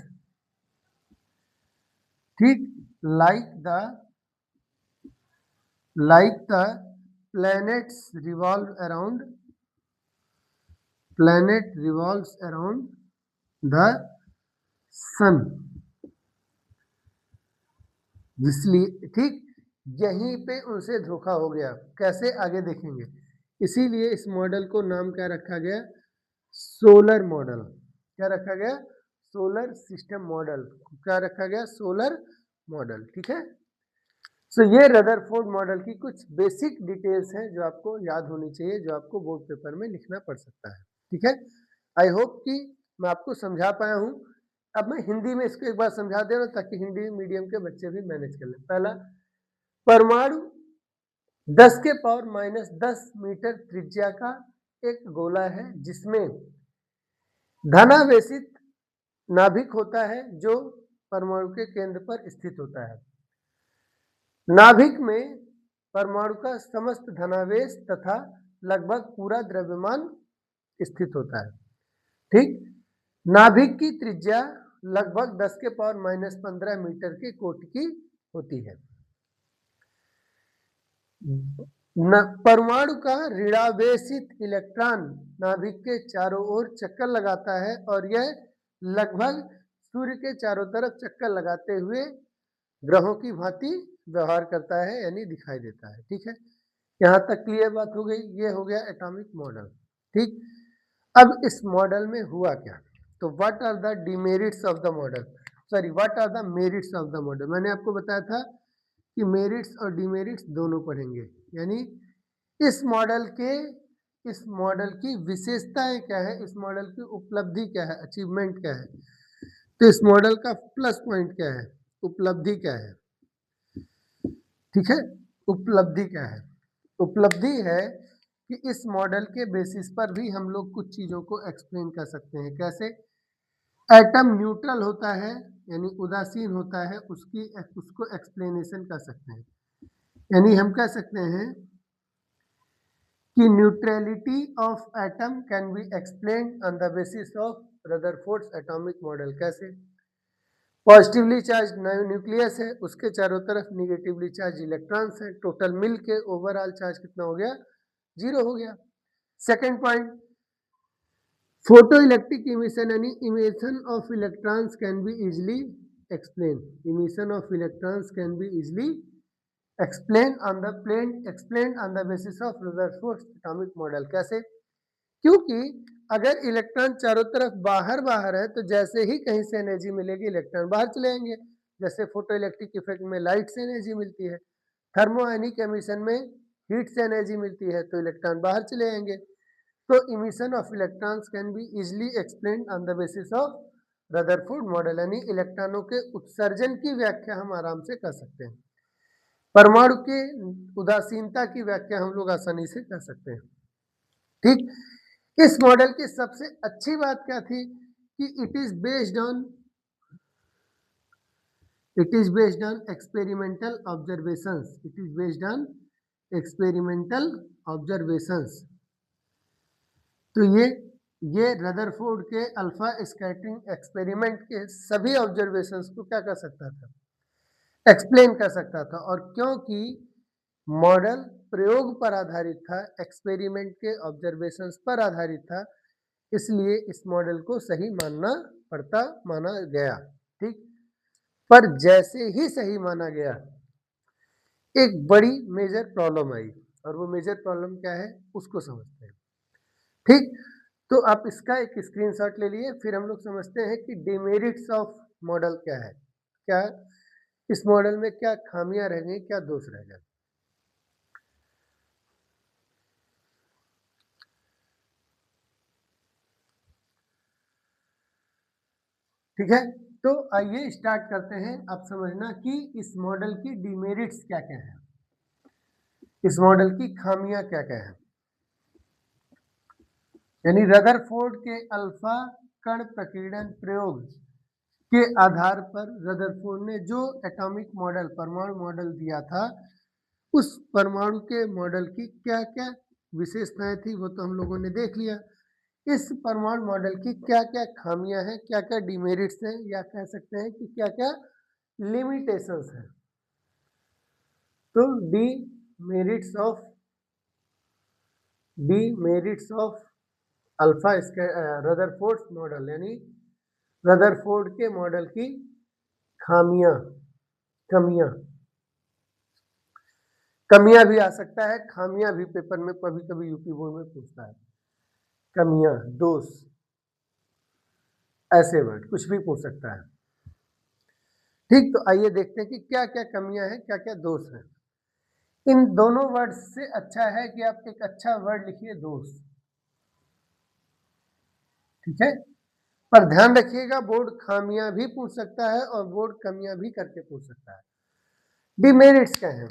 [SPEAKER 1] ठीक, like the planets revolves around the sun, इसलिए, ठीक, यहीं पे उनसे धोखा हो गया। कैसे, आगे देखेंगे। इसीलिए इस मॉडल को नाम क्या रखा गया, सोलर मॉडल। क्या रखा गया, सोलर सिस्टम मॉडल। क्या रखा गया, सोलर मॉडल, ठीक है। सो ये रदरफोर्ड मॉडल की कुछ बेसिक डिटेल्स हैं जो आपको याद होनी चाहिए, जो आपको बोर्ड पेपर में लिखना पड़ सकता है, ठीक है। आई होप कि मैं आपको समझा पाया हूं। अब मैं हिंदी में इसको एक बार समझा दे रहा हूं ताकि हिंदी मीडियम के बच्चे भी मैनेज कर लें। पहला, परमाणु 10 के पावर माइनस 10 मीटर त्रिज्या का एक गोला है जिसमें धनावेशित नाभिक होता है जो परमाणु के केंद्र पर स्थित होता है। नाभिक में परमाणु का समस्त धनावेश तथा लगभग पूरा द्रव्यमान स्थित होता है, ठीक। नाभिक की त्रिज्या लगभग 10 के पावर माइनस 15 मीटर के कोटि की होती है। परमाणु का ऋणावेशित इलेक्ट्रॉन नाभिक के चारों ओर चक्कर लगाता है और यह लगभग सूर्य के चारों तरफ चक्कर लगाते हुए ग्रहों की भांति व्यवहार करता है, यानी दिखाई देता है, ठीक है। यहां तक क्लियर बात हो गई। ये हो गया एटॉमिक मॉडल, ठीक। अब इस मॉडल में हुआ क्या, तो what are the demerits of the model, sorry what are the merits of the model. मैंने आपको बताया था कि मेरिट्स और डिमेरिट्स दोनों पढ़ेंगे, यानी इस मॉडल की विशेषताएं क्या है, इस मॉडल की उपलब्धि क्या है, अचीवमेंट क्या है, तो इस मॉडल का प्लस पॉइंट क्या है, उपलब्धि क्या है, ठीक है। उपलब्धि क्या है, उपलब्धि है कि इस मॉडल के बेसिस पर भी हम लोग कुछ चीजों को एक्सप्लेन कर सकते हैं। कैसे, एटम न्यूट्रल होता है यानी उदासीन होता है, उसको एक्सप्लेनेशन कर सकते हैं। यानी हम कह सकते हैं कि neutrality of atom can be explained on the basis of Rutherford's atomic model. कैसे? पॉजिटिवली चार्ज न्यूक्लियस है, उसके चारों तरफ निगेटिवली चार्ज इलेक्ट्रॉन्स हैं, टोटल मिल के ओवरऑल चार्ज कितना हो गया? 0 हो गया। Second point, photo electric emission यानी emission of electrons can be easily explain. Emission of electrons can be easily explain on the basis of Rutherford's atomic model. कैसे? क्योंकि अगर इलेक्ट्रॉन चारों तरफ बाहर बाहर है तो जैसे ही कहीं से एनर्जी मिलेगी इलेक्ट्रॉन बाहर चले जाएंगे। जैसे फोटो इलेक्ट्रिक इफेक्ट में लाइट से एनर्जी मिलती है, थर्मोआयनिक एमिशन में हीट से एनर्जी मिलती है, तो इलेक्ट्रॉन बाहर चले जाएंगे। तो emission of electrons can be easily explained on the basis of Rutherford model. यानी इलेक्ट्रॉनों के उत्सर्जन की व्याख्या हम आराम से कर सकते हैं। परमाणु की उदासीनता की व्याख्या हम लोग आसानी से कर सकते हैं। ठीक, इस मॉडल की सबसे अच्छी बात क्या थी कि it is based on experimental observations. It is based on experimental observations. तो ये रदरफोर्ड के अल्फा स्कैटरिंग एक्सपेरिमेंट के सभी ऑब्जर्वेशंस को क्या कर सकता था? एक्सप्लेन कर सकता था। और क्योंकि मॉडल प्रयोग पर आधारित था, एक्सपेरिमेंट के ऑब्जर्वेशंस पर आधारित था, इसलिए इस मॉडल को सही माना गया। ठीक, पर जैसे ही सही माना गया एक बड़ी मेजर प्रॉब्लम आई, और वो मेजर प्रॉब्लम क्या है उसको समझते हैं। ठीक, तो आप इसका एक स्क्रीनशॉट ले लिए, फिर हम लोग समझते हैं कि डिमेरिट्स ऑफ मॉडल क्या है, क्या इस मॉडल में क्या खामियां रह गई, क्या दोष रह गए। ठीक है, तो आइए स्टार्ट करते हैं। आप समझना कि इस मॉडल की डिमेरिट्स क्या क्या है, इस मॉडल की खामियां क्या क्या है। यानी रदरफोर्ड के अल्फा कण प्रकीर्णन प्रयोग के आधार पर रदरफोर्ड ने जो एटॉमिक मॉडल परमाणु मॉडल दिया था, उस परमाणु के मॉडल की क्या क्या विशेषताएं थी वो तो हम लोगों ने देख लिया। इस परमाणु मॉडल की क्या क्या खामियां हैं, क्या क्या डिमेरिट्स हैं, या कह सकते हैं कि क्या क्या लिमिटेशंस हैं। तो demerits of alpha Rutherford model, यानी रदरफोर्ड के मॉडल की खामियां, कमियां भी आ सकता है, खामियां भी पेपर में कभी कभी यूपी बोर्ड में पूछता है। कमियां, दोष, ऐसे वर्ड कुछ भी पूछ सकता है। ठीक, तो आइए देखते हैं कि क्या क्या कमियां हैं, क्या क्या दोष हैं। इन दोनों वर्ड से अच्छा है कि आप एक अच्छा वर्ड लिखिए, दोष। ठीक है, पर ध्यान रखिएगा बोर्ड खामियां भी पूछ सकता है और बोर्ड कमियां भी करके पूछ सकता है। डिमेरिट्स क्या है?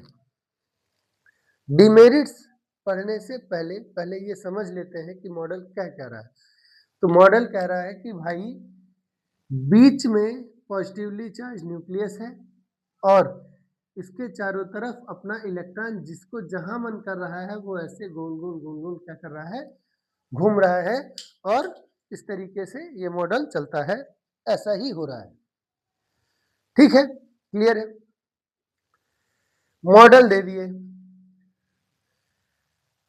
[SPEAKER 1] डिमेरिट्स पढ़ने से पहले ये समझ लेते हैं कि मॉडल क्या कह रहा है। तो मॉडल कह रहा है कि भाई बीच में पॉजिटिवली चार्ज न्यूक्लियस है और इसके चारों तरफ अपना इलेक्ट्रॉन जिसको जहां मन कर रहा है वो ऐसे गोल गोल क्या कर रहा है, घूम रहा है, और इस तरीके से ये मॉडल चलता है, ऐसा ही हो रहा है। ठीक है, क्लियर है। मॉडल दे दिए,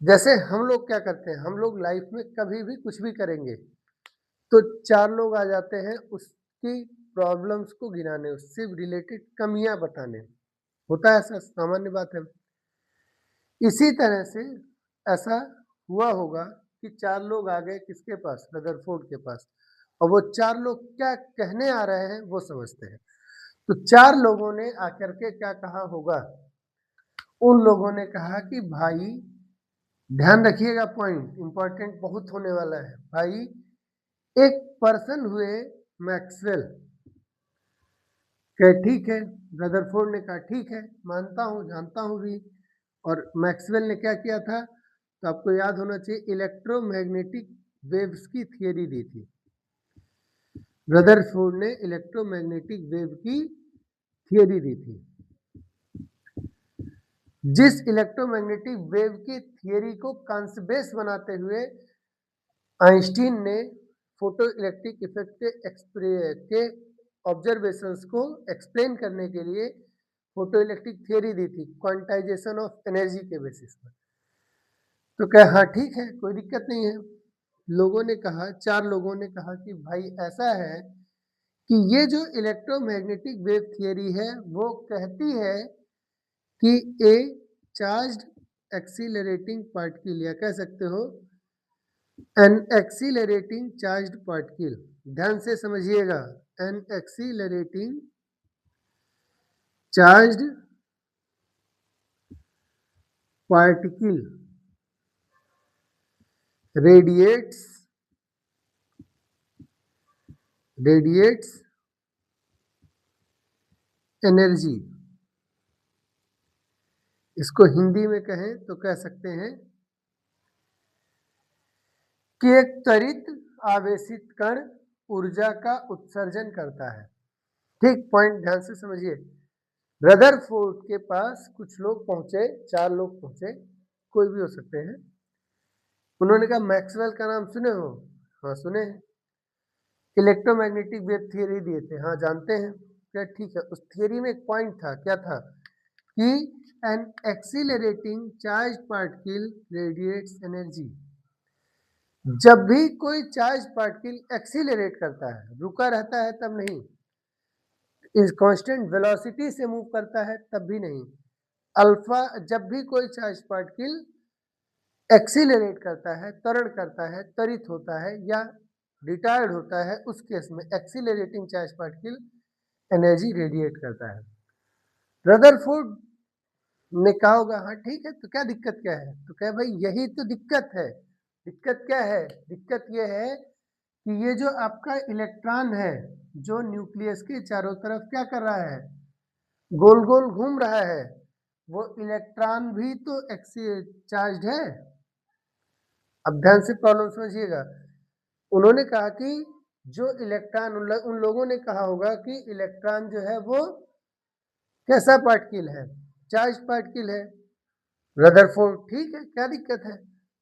[SPEAKER 1] जैसे हम लोग क्या करते हैं, हम लोग लाइफ में कभी भी कुछ भी करेंगे तो 4 लोग आ जाते हैं उसकी प्रॉब्लम्स को गिनाने, उससे रिलेटेड कमियां बताने। होता है ऐसा, सामान्य बात है। इसी तरह से ऐसा हुआ होगा कि 4 लोग आ गए किसके पास? रदरफोर्ड के पास, और वो 4 लोग क्या कहने आ रहे हैं वो समझते हैं। तो 4 लोगों ने आकर के क्या कहा होगा? उन लोगों ने कहा कि भाई ध्यान रखिएगा, पॉइंट इंपॉर्टेंट बहुत होने वाला है भाई। एक पर्सन हुए मैक्सवेल, कहे ठीक है, रदरफोर्ड ने कहा ठीक है, मानता हूं, जानता हूं भी। और मैक्सवेल ने क्या किया था? तो आपको याद होना चाहिए, इलेक्ट्रोमैग्नेटिक वेव्स की थियरी दी थी। रदरफोर्ड ने इलेक्ट्रोमैग्नेटिक वेव की थियरी दी थी। जिस इलेक्ट्रोमैग्नेटिक वेव की थियरी को कॉन्सेप्ट बनाते हुए आइंस्टीन ने फोटो इलेक्ट्रिक इफेक्ट के ऑब्जर्वेशंस को एक्सप्लेन करने के लिए फोटो इलेक्ट्रिक थियरी दी थी क्वांटाइजेशन ऑफ एनर्जी के बेसिस पर। तो क्या हाँ ठीक है, कोई दिक्कत नहीं है। लोगों ने कहा, 4 लोगों ने कहा कि भाई ऐसा है कि ये जो इलेक्ट्रोमैग्नेटिक वेव थियरी है वो कहती है कि ए चार्ज्ड एक्सीलरेटिंग पार्टिकल, या कह सकते हो एन एक्सीलरेटिंग चार्ज्ड पार्टिकल, ध्यान से समझिएगा, an accelerating charged particle radiates energy. इसको हिंदी में कहें तो कह सकते हैं कि एक त्वरित आवेशित कण ऊर्जा का उत्सर्जन करता है। ठीक, पॉइंट ध्यान से समझिए। रदरफोर्ड के पास कुछ लोग पहुंचे, 4 लोग पहुंचे, कोई भी हो सकते हैं। उन्होंने कहा मैक्सवेल का नाम सुने हो? हाँ सुने हैं। इलेक्ट्रोमैग्नेटिक वेव थियरी दिए थे, हाँ जानते हैं। क्या ठीक है, उस थियरी में एक पॉइंट था, क्या था कि an accelerating charge particle radiates energy. जब भी कोई चार्ज पार्टिकल एक्सीलरेट करता है, रुका रहता है तब नहीं, इस कांस्टेंट वेलोसिटी से मूव करता है तब भी नहीं, अल्फा, जब भी कोई चार्ज पार्टिकल एक्सीलरेट करता है, त्वरण करता है, त्वरित होता है या रिटायर्ड होता है, उस केस में accelerating charge particle energy radiate करता है। रदरफोर्ड ने कहा होगा हाँ ठीक है, तो क्या दिक्कत क्या है? तो क्या भाई यही तो दिक्कत है। दिक्कत क्या है? दिक्कत ये है कि ये जो आपका इलेक्ट्रॉन है जो न्यूक्लियस के चारों तरफ क्या कर रहा है, गोल गोल घूम रहा है, वो इलेक्ट्रॉन भी तो चार्ज है। अब ध्यान से प्रॉब्लम समझिएगा। उन्होंने कहा कि जो इलेक्ट्रॉन, उन लोगों ने कहा होगा कि इलेक्ट्रॉन जो है वो कैसा पार्टिकल है, चार्ज पार्टिकल है। रदरफोर्ड ठीक है, क्या दिक्कत है?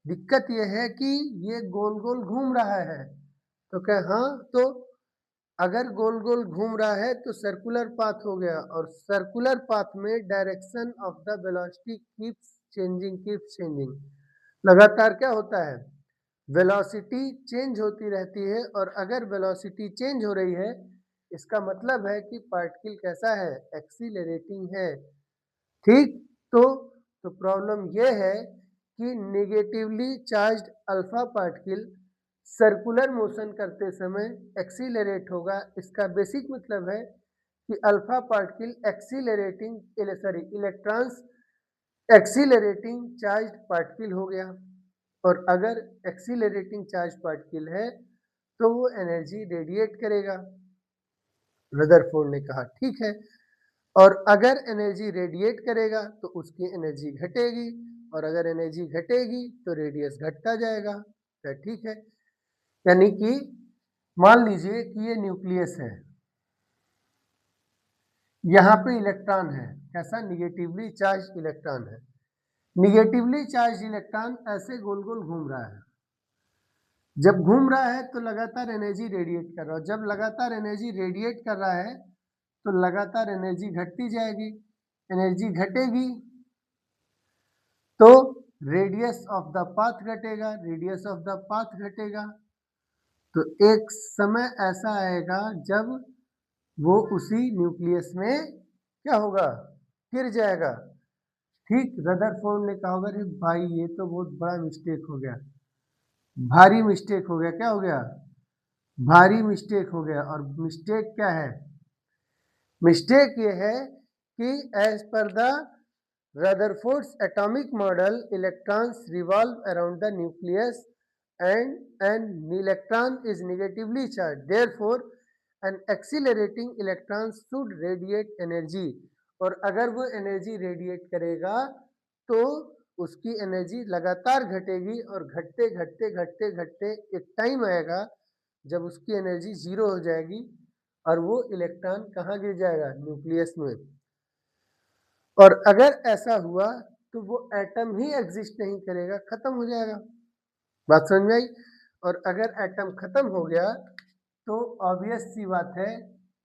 [SPEAKER 1] दिक्कत यह है कि ये गोल गोल घूम रहा है। तो क्या हाँ, तो अगर गोल गोल घूम रहा है तो सर्कुलर पाथ हो गया, और सर्कुलर पाथ में direction of the velocity keeps changing. लगातार क्या होता है, वेलोसिटी चेंज होती रहती है, और अगर वेलोसिटी चेंज हो रही है इसका मतलब है कि पार्टिकल कैसा है, एक्सीलरेटिंग है। ठीक, तो प्रॉब्लम यह है कि negatively charged alpha particle circular motion करते समय एक्सीलरेट होगा। इसका बेसिक मतलब है कि alpha particle accelerating, sorry, electrons accelerating charged particle हो गया, और अगर एक्सीलरेटिंग चार्ज पार्टिकल है तो वो एनर्जी रेडिएट करेगा। रदरफोर्ड ने कहा ठीक है, और अगर एनर्जी रेडिएट करेगा तो उसकी एनर्जी घटेगी, और अगर एनर्जी घटेगी तो रेडियस घटता जाएगा। क्या ठीक है? यानी कि मान लीजिए कि ये न्यूक्लियस है, यहाँ पे इलेक्ट्रॉन है, कैसा, निगेटिवली चार्ज इलेक्ट्रॉन है। निगेटिवली चार्ज इलेक्ट्रॉन ऐसे गोल गोल घूम रहा है। जब घूम रहा है तो लगातार एनर्जी रेडिएट कर रहा है, जब लगातार एनर्जी रेडिएट कर रहा है तो लगातार एनर्जी घटती जाएगी। एनर्जी घटेगी तो रेडियस ऑफ द पाथ घटेगा, रेडियस ऑफ द पाथ घटेगा, तो एक समय ऐसा आएगा जब वो उसी न्यूक्लियस में क्या होगा, गिर जाएगा। ठीक, रदरफोर्ड ने कहा होगा अरे भाई ये तो बहुत बड़ा मिस्टेक हो गया, भारी मिस्टेक हो गया। क्या हो गया? भारी मिस्टेक हो गया। और मिस्टेक क्या है? मिस्टेक ये है कि as per the Rutherford's atomic model, electrons revolve around the nucleus and an electron is negatively charged. Therefore, an accelerating electron should radiate energy. और अगर वो एनर्जी रेडिएट करेगा तो उसकी एनर्जी लगातार घटेगी, और घटते घटते घटते घटते एक टाइम आएगा जब उसकी एनर्जी जीरो हो जाएगी और वो इलेक्ट्रॉन कहाँ गिर जाएगा, न्यूक्लियस में। और अगर ऐसा हुआ तो वो एटम ही एग्जिस्ट नहीं करेगा, खत्म हो जाएगा। बात समझ में आई? और अगर एटम खत्म हो गया तो ऑब्वियस सी बात है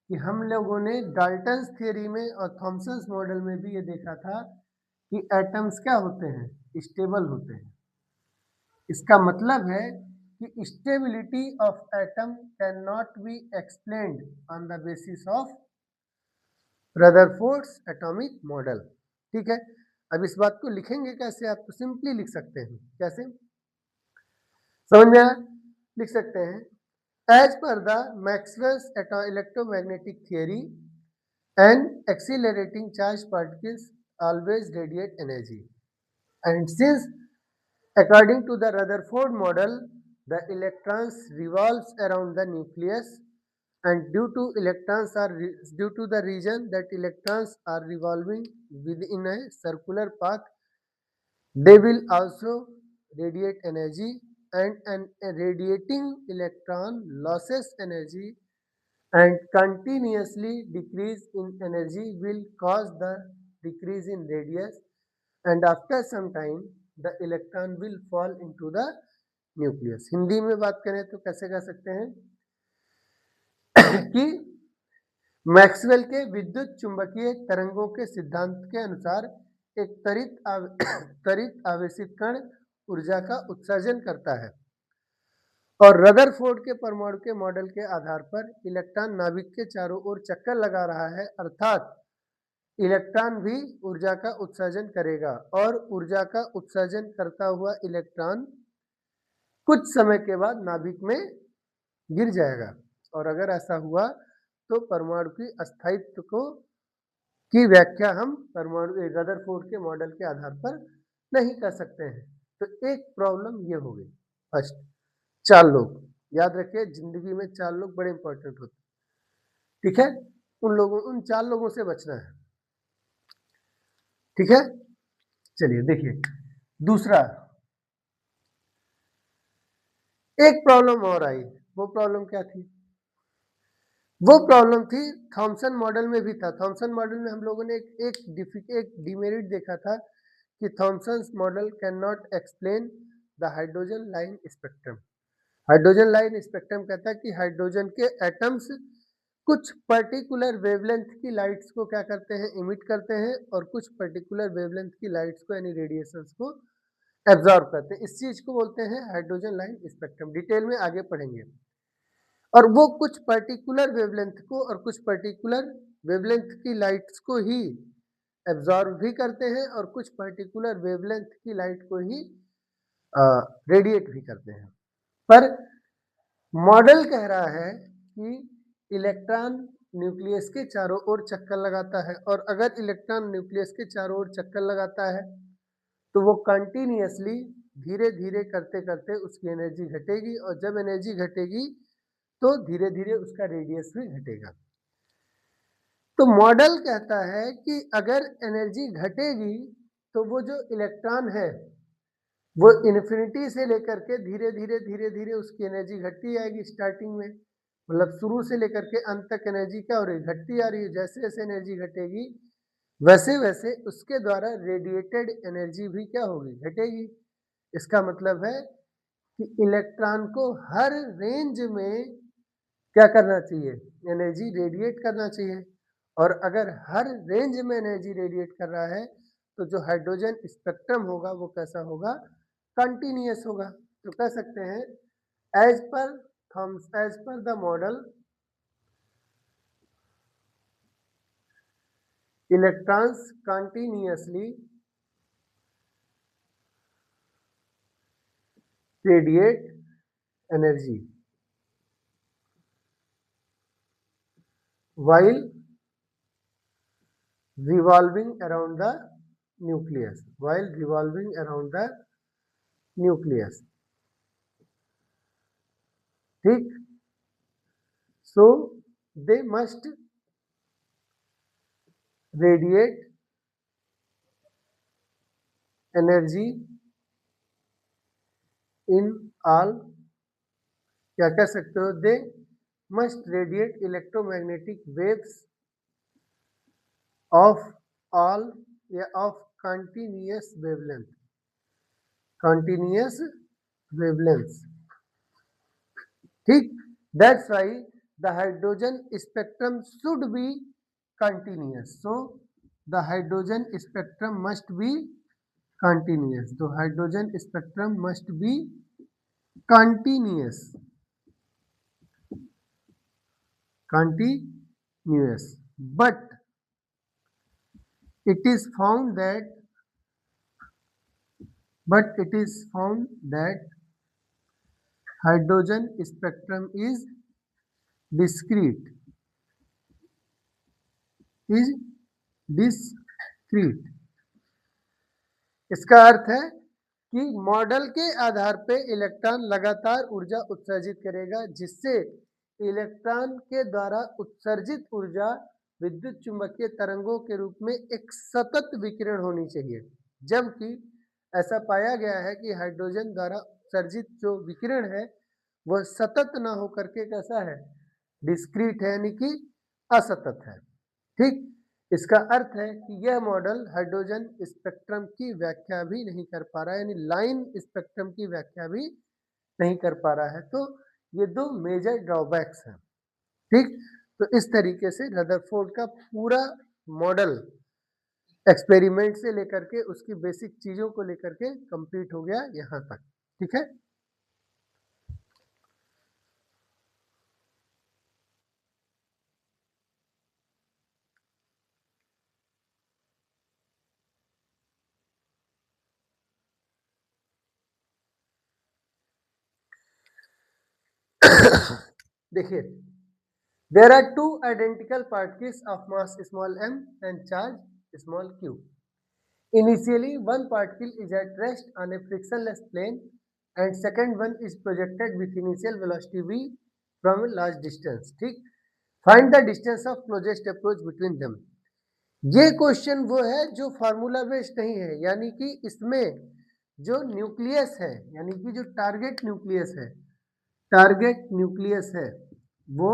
[SPEAKER 1] कि हम लोगों ने डाल्टन्स थ्योरी में और थॉमसन्स मॉडल में भी ये देखा था कि एटम्स क्या होते हैं, स्टेबल होते हैं। इसका मतलब है कि stability of atom can not be explained on the basis of Rutherford's atomic model. ठीक है, अब इस बात को लिखेंगे कैसे, आप तो सिंपली लिख सकते हैं। कैसे समझ में आया? लिख सकते हैं, as per the Maxwell's electromagnetic theory, an accelerating charged particles always radiate energy, and since according to the Rutherford model the electrons revolves around the nucleus, and due to the reason that electrons are revolving within a circular path, they will also radiate energy, and a radiating electron loses energy and continuously decrease in energy will cause the decrease in radius, and after some time the electron will fall into the nucleus। Hindi में बात करें तो कैसे कह सकते हैं कि मैक्सवेल के विद्युत चुंबकीय तरंगों के सिद्धांत के अनुसार एक त्वरित आवेशित कण ऊर्जा का उत्सर्जन करता है, और रदरफोर्ड के परमाणु के मॉडल के आधार पर इलेक्ट्रॉन नाभिक के चारों ओर चक्कर लगा रहा है, अर्थात इलेक्ट्रॉन भी ऊर्जा का उत्सर्जन करेगा, और ऊर्जा का उत्सर्जन करता हुआ इलेक्ट्रॉन कुछ समय के बाद नाभिक में गिर जाएगा। और अगर ऐसा हुआ तो परमाणु की अस्थायित्व की व्याख्या हम परमाणु रदरफोर्ड के मॉडल के आधार पर नहीं कर सकते हैं। तो एक प्रॉब्लम ये हो गई फर्स्ट। 4 लोग याद रखिए, जिंदगी में 4 लोग बड़े इंपॉर्टेंट होते हैं। ठीक है, उन 4 लोगों से बचना है। ठीक है, चलिए देखिए दूसरा, एक प्रॉब्लम और आई। वो प्रॉब्लम क्या थी? वो प्रॉब्लम थी थॉमसन मॉडल में भी था। थॉमसन मॉडल में हम लोगों ने एक डिमेरिट देखा था कि Thomson's model can not explain the hydrogen line spectrum. Hydrogen line spectrum कहता है कि हाइड्रोजन के एटम्स कुछ पर्टिकुलर वेवलेंथ की लाइट्स को क्या करते हैं, इमिट करते हैं, और कुछ पर्टिकुलर वेवलेंथ की लाइट्स को यानी रेडिएशंस को एब्जॉर्ब करते हैं। इस चीज को बोलते हैं हाइड्रोजन लाइन स्पेक्ट्रम। डिटेल में आगे पढ़ेंगे। और वो कुछ पर्टिकुलर वेवलेंथ को और कुछ पर्टिकुलर वेवलेंथ की लाइट्स को ही एब्जॉर्ब भी करते हैं, और कुछ पर्टिकुलर वेवलेंथ की लाइट को ही रेडिएट भी करते हैं। पर मॉडल कह रहा है कि इलेक्ट्रॉन न्यूक्लियस के चारों ओर चक्कर लगाता है, और अगर इलेक्ट्रॉन न्यूक्लियस के चारों ओर चक्कर लगाता है तो वो कंटिन्यूअसली धीरे धीरे करते करते उसकी एनर्जी घटेगी, और जब एनर्जी घटेगी तो धीरे धीरे उसका रेडियस भी घटेगा। तो मॉडल कहता है कि अगर एनर्जी घटेगी तो वो जो इलेक्ट्रॉन है वो इन्फिनिटी से लेकर के धीरे धीरे उसकी एनर्जी घटती आएगी। स्टार्टिंग में मतलब शुरू से लेकर के अंत तक एनर्जी क्या हो रही है, घटती आ रही है। जैसे जैसे एनर्जी घटेगी वैसे वैसे उसके द्वारा रेडिएटेड एनर्जी भी क्या होगी, घटेगी। इसका मतलब है कि इलेक्ट्रॉन को हर रेंज में क्या करना चाहिए, एनर्जी रेडिएट करना चाहिए। और अगर हर रेंज में एनर्जी रेडिएट कर रहा है तो जो हाइड्रोजन स्पेक्ट्रम होगा वो कैसा होगा, कंटिन्यूअस होगा। तो कह सकते हैं as per the model electrons continuously radiate energy while revolving around the nucleus ठीक। so they must radiate energy in all क्या कह सकते हो, they must radiate electromagnetic waves of all या of continuous wavelength, continuous wavelength, ठीक। That's why the hydrogen spectrum should be continuous, so the hydrogen spectrum must be continuous, the hydrogen spectrum must be continuous, continuous, but it is found that hydrogen spectrum is discrete, is discrete। इसका अर्थ है कि मॉडल के आधार पे इलेक्ट्रॉन लगातार ऊर्जा उत्सर्जित करेगा, जिससे इलेक्ट्रॉन के द्वारा उत्सर्जित ऊर्जा विद्युत चुंबकीय तरंगों के रूप में एक सतत विकिरण होनी चाहिए, जबकि ऐसा पाया गया है कि हाइड्रोजन द्वारा उत्सर्जित जो विकिरण है वह सतत ना होकर के कैसा है, डिस्क्रीट है, यानी कि असतत है, ठीक। इसका अर्थ है कि यह मॉडल हाइड्रोजन स्पेक्ट्रम की व्याख्या भी नहीं कर पा रहा है, यानी लाइन स्पेक्ट्रम की व्याख्या भी नहीं कर पा रहा है। तो ये दो मेजर ड्रॉबैक्स हैं, ठीक। तो इस तरीके से रदरफोर्ड का पूरा मॉडल एक्सपेरिमेंट से लेकर के उसकी बेसिक चीजों को लेकर के कंप्लीट हो गया यहाँ तक, ठीक है। देखिए, there are two identical particles of mass small m and charge small q. Initially, one particle is at rest on a frictionless plane and second one is projected with initial velocity v from a large distance, ठीक। Find the distance of closest approach between them. ये क्वेश्चन वो है जो फार्मूला बेस्ड नहीं है, यानी कि इसमें जो न्यूक्लियस है, यानी कि जो टारगेट न्यूक्लियस है वो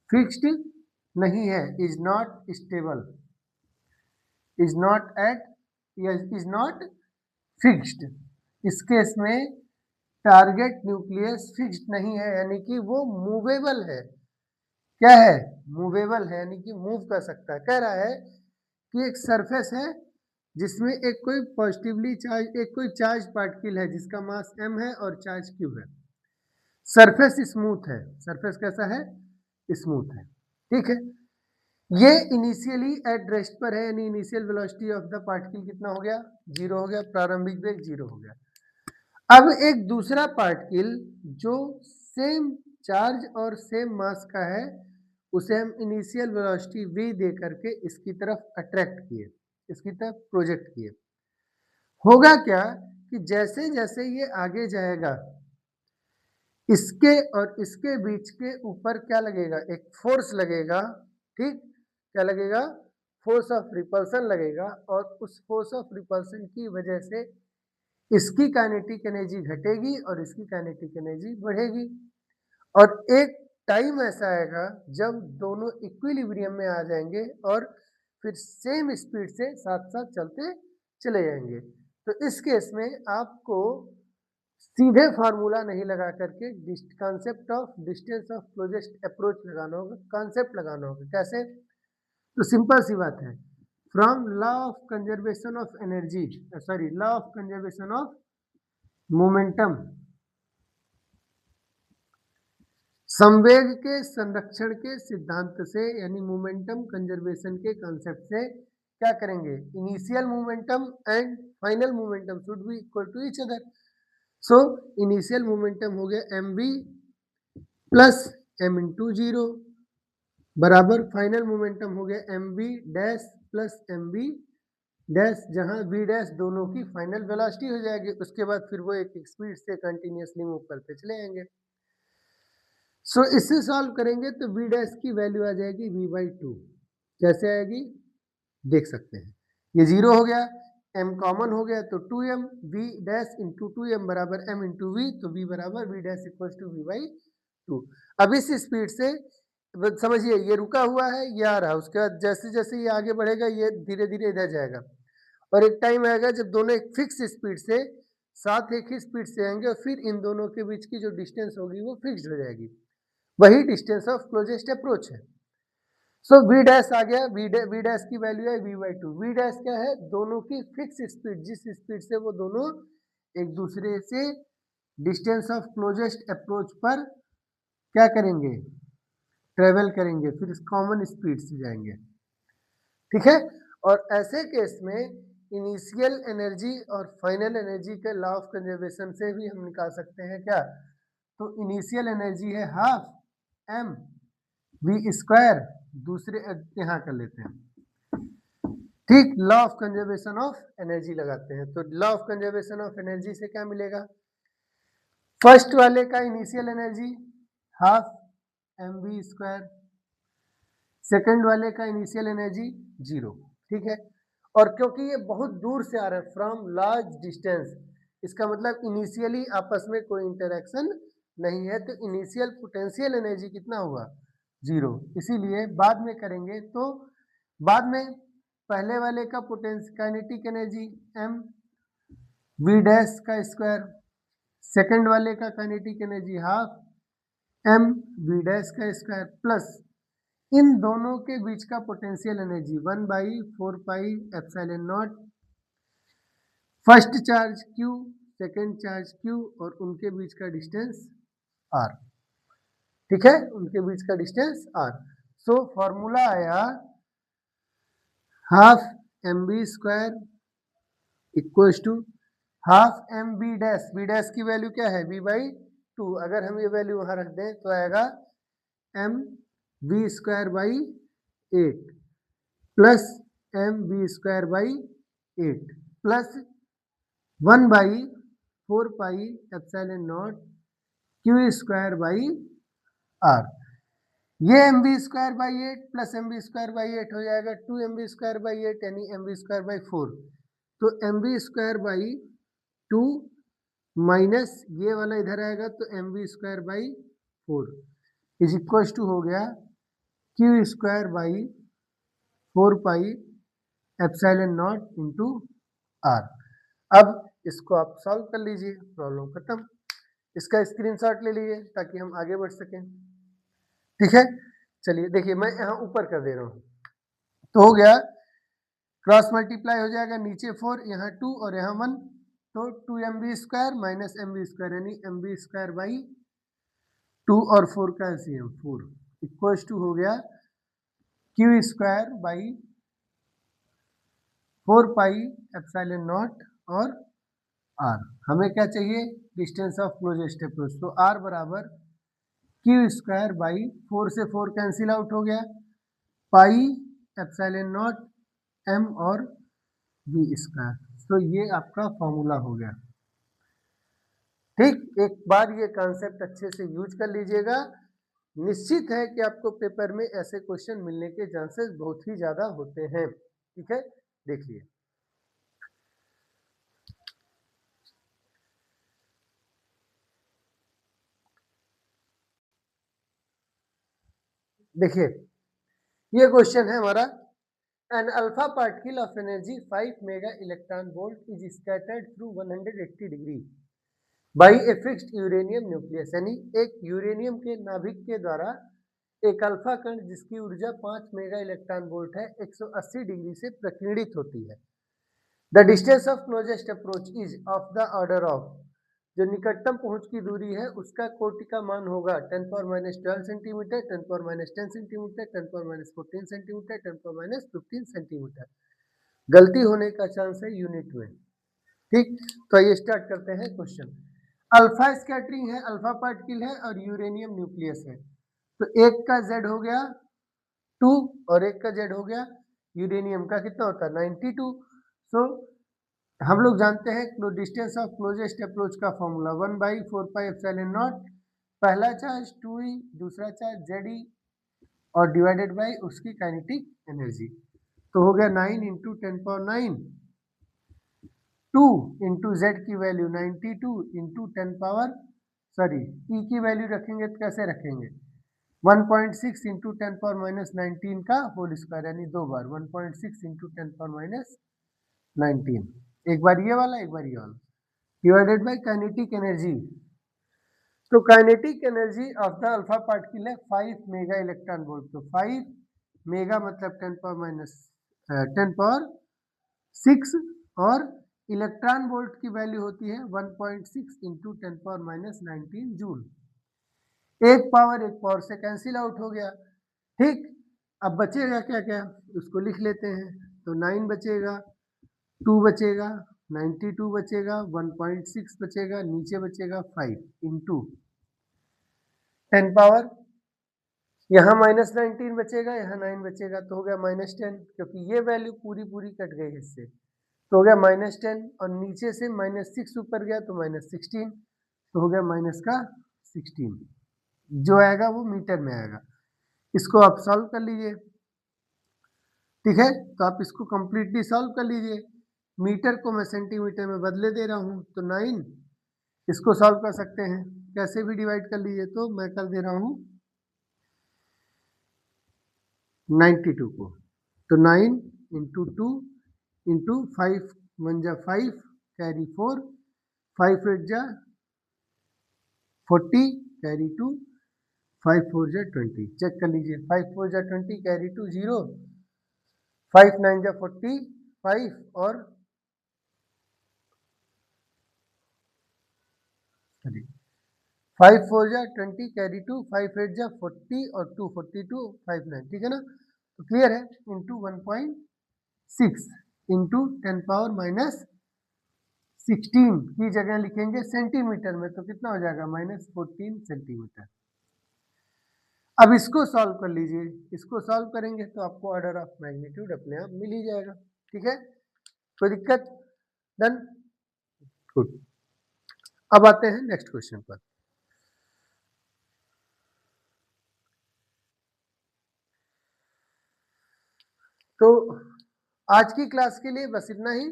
[SPEAKER 1] फिक्स्ड नहीं है, is not stable, is not at, is not fixed. इस केस में टारगेट न्यूक्लियस फिक्स्ड नहीं है, यानी कि वो मूवेबल है। क्या है, मूवेबल है, यानी कि मूव कर सकता है। कह रहा है कि एक सरफेस है जिसमें एक कोई पॉजिटिवली चार्ज, एक कोई चार्ज पार्टिकल है जिसका मास m है और चार्ज q है। सरफेस स्मूथ है, सरफेस कैसा है, स्मूथ है, ठीक है। ये इनिशियली एट रेस्ट पर है, यानी initial velocity of the particle कितना हो गया, 0 हो गया, प्रारंभिक वेग 0 हो गया। अब एक दूसरा पार्टिकल जो सेम चार्ज और सेम मास का है, उसे हम इनिशियल वेलोसिटी v दे करके इसकी तरफ अट्रैक्ट किए, इसकी तरफ प्रोजेक्ट किए। होगा क्या कि जैसे जैसे ये आगे जाएगा, इसके और इसके बीच के ऊपर क्या लगेगा, एक फोर्स लगेगा, ठीक। क्या लगेगा, फोर्स ऑफ रिपल्सन लगेगा, और उस फोर्स ऑफ रिपल्सन की वजह से इसकी काइनेटिक एनर्जी घटेगी और इसकी काइनेटिक एनर्जी बढ़ेगी। और एक टाइम ऐसा आएगा जब दोनों इक्विलिब्रियम में आ जाएंगे और फिर सेम स्पीड से साथ साथ चलते चले जाएंगे। तो इस केस में आपको सीधे फार्मूला नहीं लगा करके concept of distance of closest approach लगाना होगा, कॉन्सेप्ट लगाना होगा। कैसे, तो सिंपल सी बात है, from law of conservation of energy, sorry law of conservation of momentum, संवेग के संरक्षण के सिद्धांत से, यानी मोमेंटम कंजर्वेशन के कॉन्सेप्ट से क्या करेंगे, initial momentum and final momentum should be equal to each other. So initial momentum हो गया mv प्लस m इंटू 0 बराबर फाइनल मोमेंटम हो गया mv dash plus mv dash, जहां v डैश दोनों की फाइनल वेलोसिटी हो जाएगी। उसके बाद फिर वो एक स्पीड से कंटिन्यूसली मूव करते चले जाएंगे। सो इससे सॉल्व करेंगे तो v डैश की वैल्यू आ जाएगी v/2। कैसे आएगी, देख सकते हैं, ये 0 हो गया, m कॉमन हो गया तो 2m v dash into 2m बराबर m इंटू v, तो v बराबर v dash equal to v by 2। अब इस स्पीड से समझिए ये रुका हुआ है, ये आ रहा है, उसके बाद जैसे जैसे ये आगे बढ़ेगा ये धीरे धीरे इधर जाएगा, और एक टाइम आएगा जब दोनों एक फिक्स स्पीड से साथ एक ही स्पीड से आएंगे, और फिर इन दोनों के बीच की जो डिस्टेंस होगी वो फिक्स्ड हो जाएगी, वही डिस्टेंस ऑफ क्लोजेस्ट अप्रोच है। सो v डैश आ गया, v डैश की वैल्यू है v बाई 2। v डैश क्या है, दोनों की फिक्स स्पीड, जिस स्पीड से वो दोनों एक दूसरे से डिस्टेंस ऑफ क्लोजेस्ट अप्रोच पर क्या करेंगे, ट्रेवल करेंगे, फिर कॉमन स्पीड से जाएंगे, ठीक है। और ऐसे केस में इनिशियल एनर्जी और फाइनल एनर्जी के लॉ ऑफ कंजर्वेशन से भी हम निकाल सकते हैं क्या, तो इनिशियल एनर्जी है हाफ m v स्क्वायर, दूसरे यहाँ कर लेते हैं, ठीक, law of conservation of energy लगाते हैं, तो law of conservation of energy से क्या मिलेगा, फर्स्ट वाले का initial energy half m we square, second वाले का इनिशियल एनर्जी 0, ठीक है। और क्योंकि ये बहुत दूर से आ रहा है फ्रॉम लार्ज डिस्टेंस, इसका मतलब इनिशियली आपस में कोई इंटरेक्शन नहीं है, तो इनिशियल पोटेंशियल एनर्जी कितना हुआ, 0, इसीलिए बाद में करेंगे तो बाद में पहले वाले का kinetic energy m v dash का स्क्वायर, सेकेंड वाले का kinetic energy half m v dash का स्क्वायर, प्लस इन दोनों के बीच का potential energy 1/4 pi epsilon not, first charge q, second charge q, और उनके बीच का डिस्टेंस r, ठीक है, उनके बीच का डिस्टेंस r। सो फॉर्मूला आया half m B square equals to half m b dash, b dash की वैल्यू क्या है v बाई 2, अगर हम ये वैल्यू वहां रख दें तो आएगा M we square by 8 plus M we square by 8 plus 1/4 pi epsilon not Q square by R, ये M B square by 8 plus M B square by 8 हो जाएगा 2 एम बी स्क्वायर बाई 8 यानी एम बी स्क्वायर बाई 4, तो m B square by 2 minus ये वाला इधर आएगा तो m B square by 4 is equal to हो गया q square by 4 pi epsilon naught into r. अब इसको आप सॉल्व कर लीजिए, प्रॉब्लम खत्म, इसका स्क्रीनशॉट ले लीजिए ताकि हम आगे बढ़ सकें, ठीक है। चलिए देखिए मैं यहाँ ऊपर कर दे रहा हूँ, तो हो गया क्रॉस मल्टीप्लाई हो जाएगा, नीचे 4 यहाँ 2 और यहाँ 1, तो 2 m B square minus m B square यानी एम बी स्क्वायर बाई 2 और 4 का एलसीएम 4 इक्वल्स टू हो गया q square by 4 pi epsilon not और आर, हमें क्या चाहिए, डिस्टेंस ऑफ क्लोजेस्ट अप्रोच, तो आर बराबर क्यू स्क्वायर बाई 4 से 4 कैंसिल आउट हो गया पाई एप्सिलॉन नॉट एम और वी स्क्वायर, तो ये आपका फॉर्मूला हो गया, ठीक। एक बार ये कॉन्सेप्ट अच्छे से यूज कर लीजिएगा, निश्चित है कि आपको पेपर में ऐसे क्वेश्चन मिलने के चांसेस बहुत ही ज्यादा होते हैं, ठीक है। देखिए देखिए ये क्वेश्चन है हमारा, an alpha particle of energy 5 mega electron volt is scattered through 180 degree by a fixed uranium nucleus, यानी एक यूरेनियम के नाभिक के द्वारा एक अल्फा कण जिसकी ऊर्जा 5 मेगा इलेक्ट्रॉन वोल्ट है 180 डिग्री से प्रकीर्णित होती है। The distance of closest approach is of the order of, जो निकटतम पहुंच की दूरी है उसका कोटि का मान होगा 10⁻12 सेंटीमीटर, 10⁻10 सेंटीमीटर, 10⁻14 सेंटीमीटर, 10⁻15 सेंटीमीटर, गलती होने का चांस है यूनिट में, ठीक। तो ये स्टार्ट करते हैं क्वेश्चन। अल्फा स्कैटरिंग है, अल्फा पार्टिकल है और यूरेनियम न्यूक्लियस है, तो एक का जेड हो गया 2 और एक का जेड हो गया, यूरेनियम का कितना होता है 92। सो हम लोग जानते हैं डिस्टेंस ऑफ क्लोजेस्ट अप्रोच का फॉर्मूला 1/4 पाई एप्सिलॉन नॉट, पहला चार्ज 2e, दूसरा चार्ज Ze और डिवाइडेड बाय उसकी काइनेटिक एनर्जी, तो हो गया 9 × 10⁻9 2 इंटू जेड की वैल्यू 92 इंटू 10 पावर सॉरी ई की वैल्यू रखेंगे तो कैसे रखेंगे 1.6 इंटू 10 पावर माइनस 19 का होल स्क्वायर यानी 2 बार 1.6 इंटू 10 पावर माइनस 19 एक बार ये वाला एक बार ये वाला डिवाइडेड बाय काइनेटिक एनर्जी। तो kinetic energy of the alpha particle है 5 मेगा इलेक्ट्रॉन वोल्ट। तो 5 मेगा मतलब 10 पावर माइनस 10 पावर 6 और इलेक्ट्रॉन वोल्ट की वैल्यू होती है 1.6 इंटू 10 पावर माइनस 19 जूल। एक पावर से कैंसिल आउट हो गया। ठीक, अब बचेगा क्या क्या उसको लिख लेते हैं। तो 9 बचेगा, 2 बचेगा, 92 बचेगा, 1.6 बचेगा, नीचे बचेगा 5 इंटू 10 पावर, यहाँ माइनस 19 बचेगा, यहाँ 9 बचेगा, तो हो गया -10 क्योंकि ये वैल्यू पूरी पूरी कट गई इससे, तो हो गया -10 और नीचे से -6 ऊपर गया तो -16, तो हो गया माइनस का 16। जो आएगा वो मीटर में आएगा। इसको आप सॉल्व कर लीजिए। ठीक है, तो आप इसको कंप्लीटली सॉल्व कर लीजिए। मीटर को मैं सेंटीमीटर में बदले दे रहा हूँ तो 9 इसको सॉल्व कर सकते हैं, कैसे भी डिवाइड कर लीजिए। तो मैं कर दे रहा हूँ 92 को, तो 9 इंटू 2 इंटू 5 1 जा 5 कैरी 4 5 8 जा 40 कैरी 2 5 4 जा 20। चेक कर लीजिए, 5 4 जा 20 कैरी 2 0, 5 9 जा 45 और 5 4 जा 20 कैरी 2 5 8 जा 40 और 2 42 5 9। ठीक है ना, तो क्लियर है। इंटू 1.6 इंटू 10 पावर माइनस 16 की जगह लिखेंगे सेंटीमीटर में, तो कितना हो जाएगा -14 सेंटीमीटर। अब इसको सॉल्व कर लीजिए। इसको सॉल्व करेंगे तो आपको ऑर्डर ऑफ मैग्नीट्यूड अपने आप मिल ही जाएगा। ठीक है, कोई दिक्कत? Done, good. अब आते हैं नेक्स्ट क्वेश्चन पर। तो आज की क्लास के लिए बस इतना ही।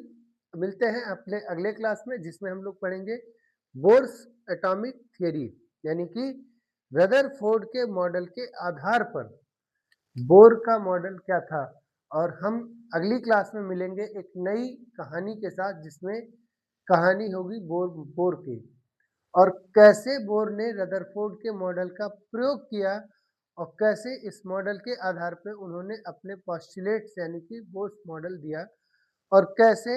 [SPEAKER 1] मिलते हैं अपने अगले क्लास में जिसमें हम लोग पढ़ेंगे बोर्स एटॉमिक थियरी, यानी कि रदरफोर्ड के मॉडल के आधार पर बोर का मॉडल क्या था। और हम अगली क्लास में मिलेंगे एक नई कहानी के साथ जिसमें कहानी होगी बोर की, और कैसे बोर ने रदरफोर्ड के मॉडल का प्रयोग किया और कैसे इस मॉडल के आधार पर उन्होंने अपने पोस्टुलेट्स यानी कि बोर्स मॉडल दिया, और कैसे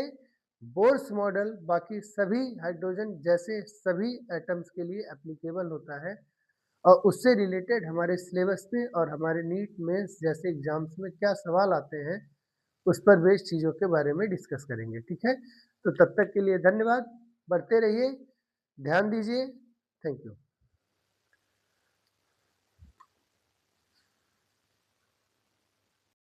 [SPEAKER 1] बोर्स मॉडल बाकी सभी हाइड्रोजन जैसे सभी एटम्स के लिए एप्लीकेबल होता है, और उससे रिलेटेड हमारे सिलेबस में और हमारे नीट मेंस जैसे एग्जाम्स में क्या सवाल आते हैं उस पर बेस्ड चीज़ों के बारे में डिस्कस करेंगे। ठीक है, तो तब तक के लिए धन्यवाद, बढ़ते रहिए, ध्यान दीजिए, थैंक यू।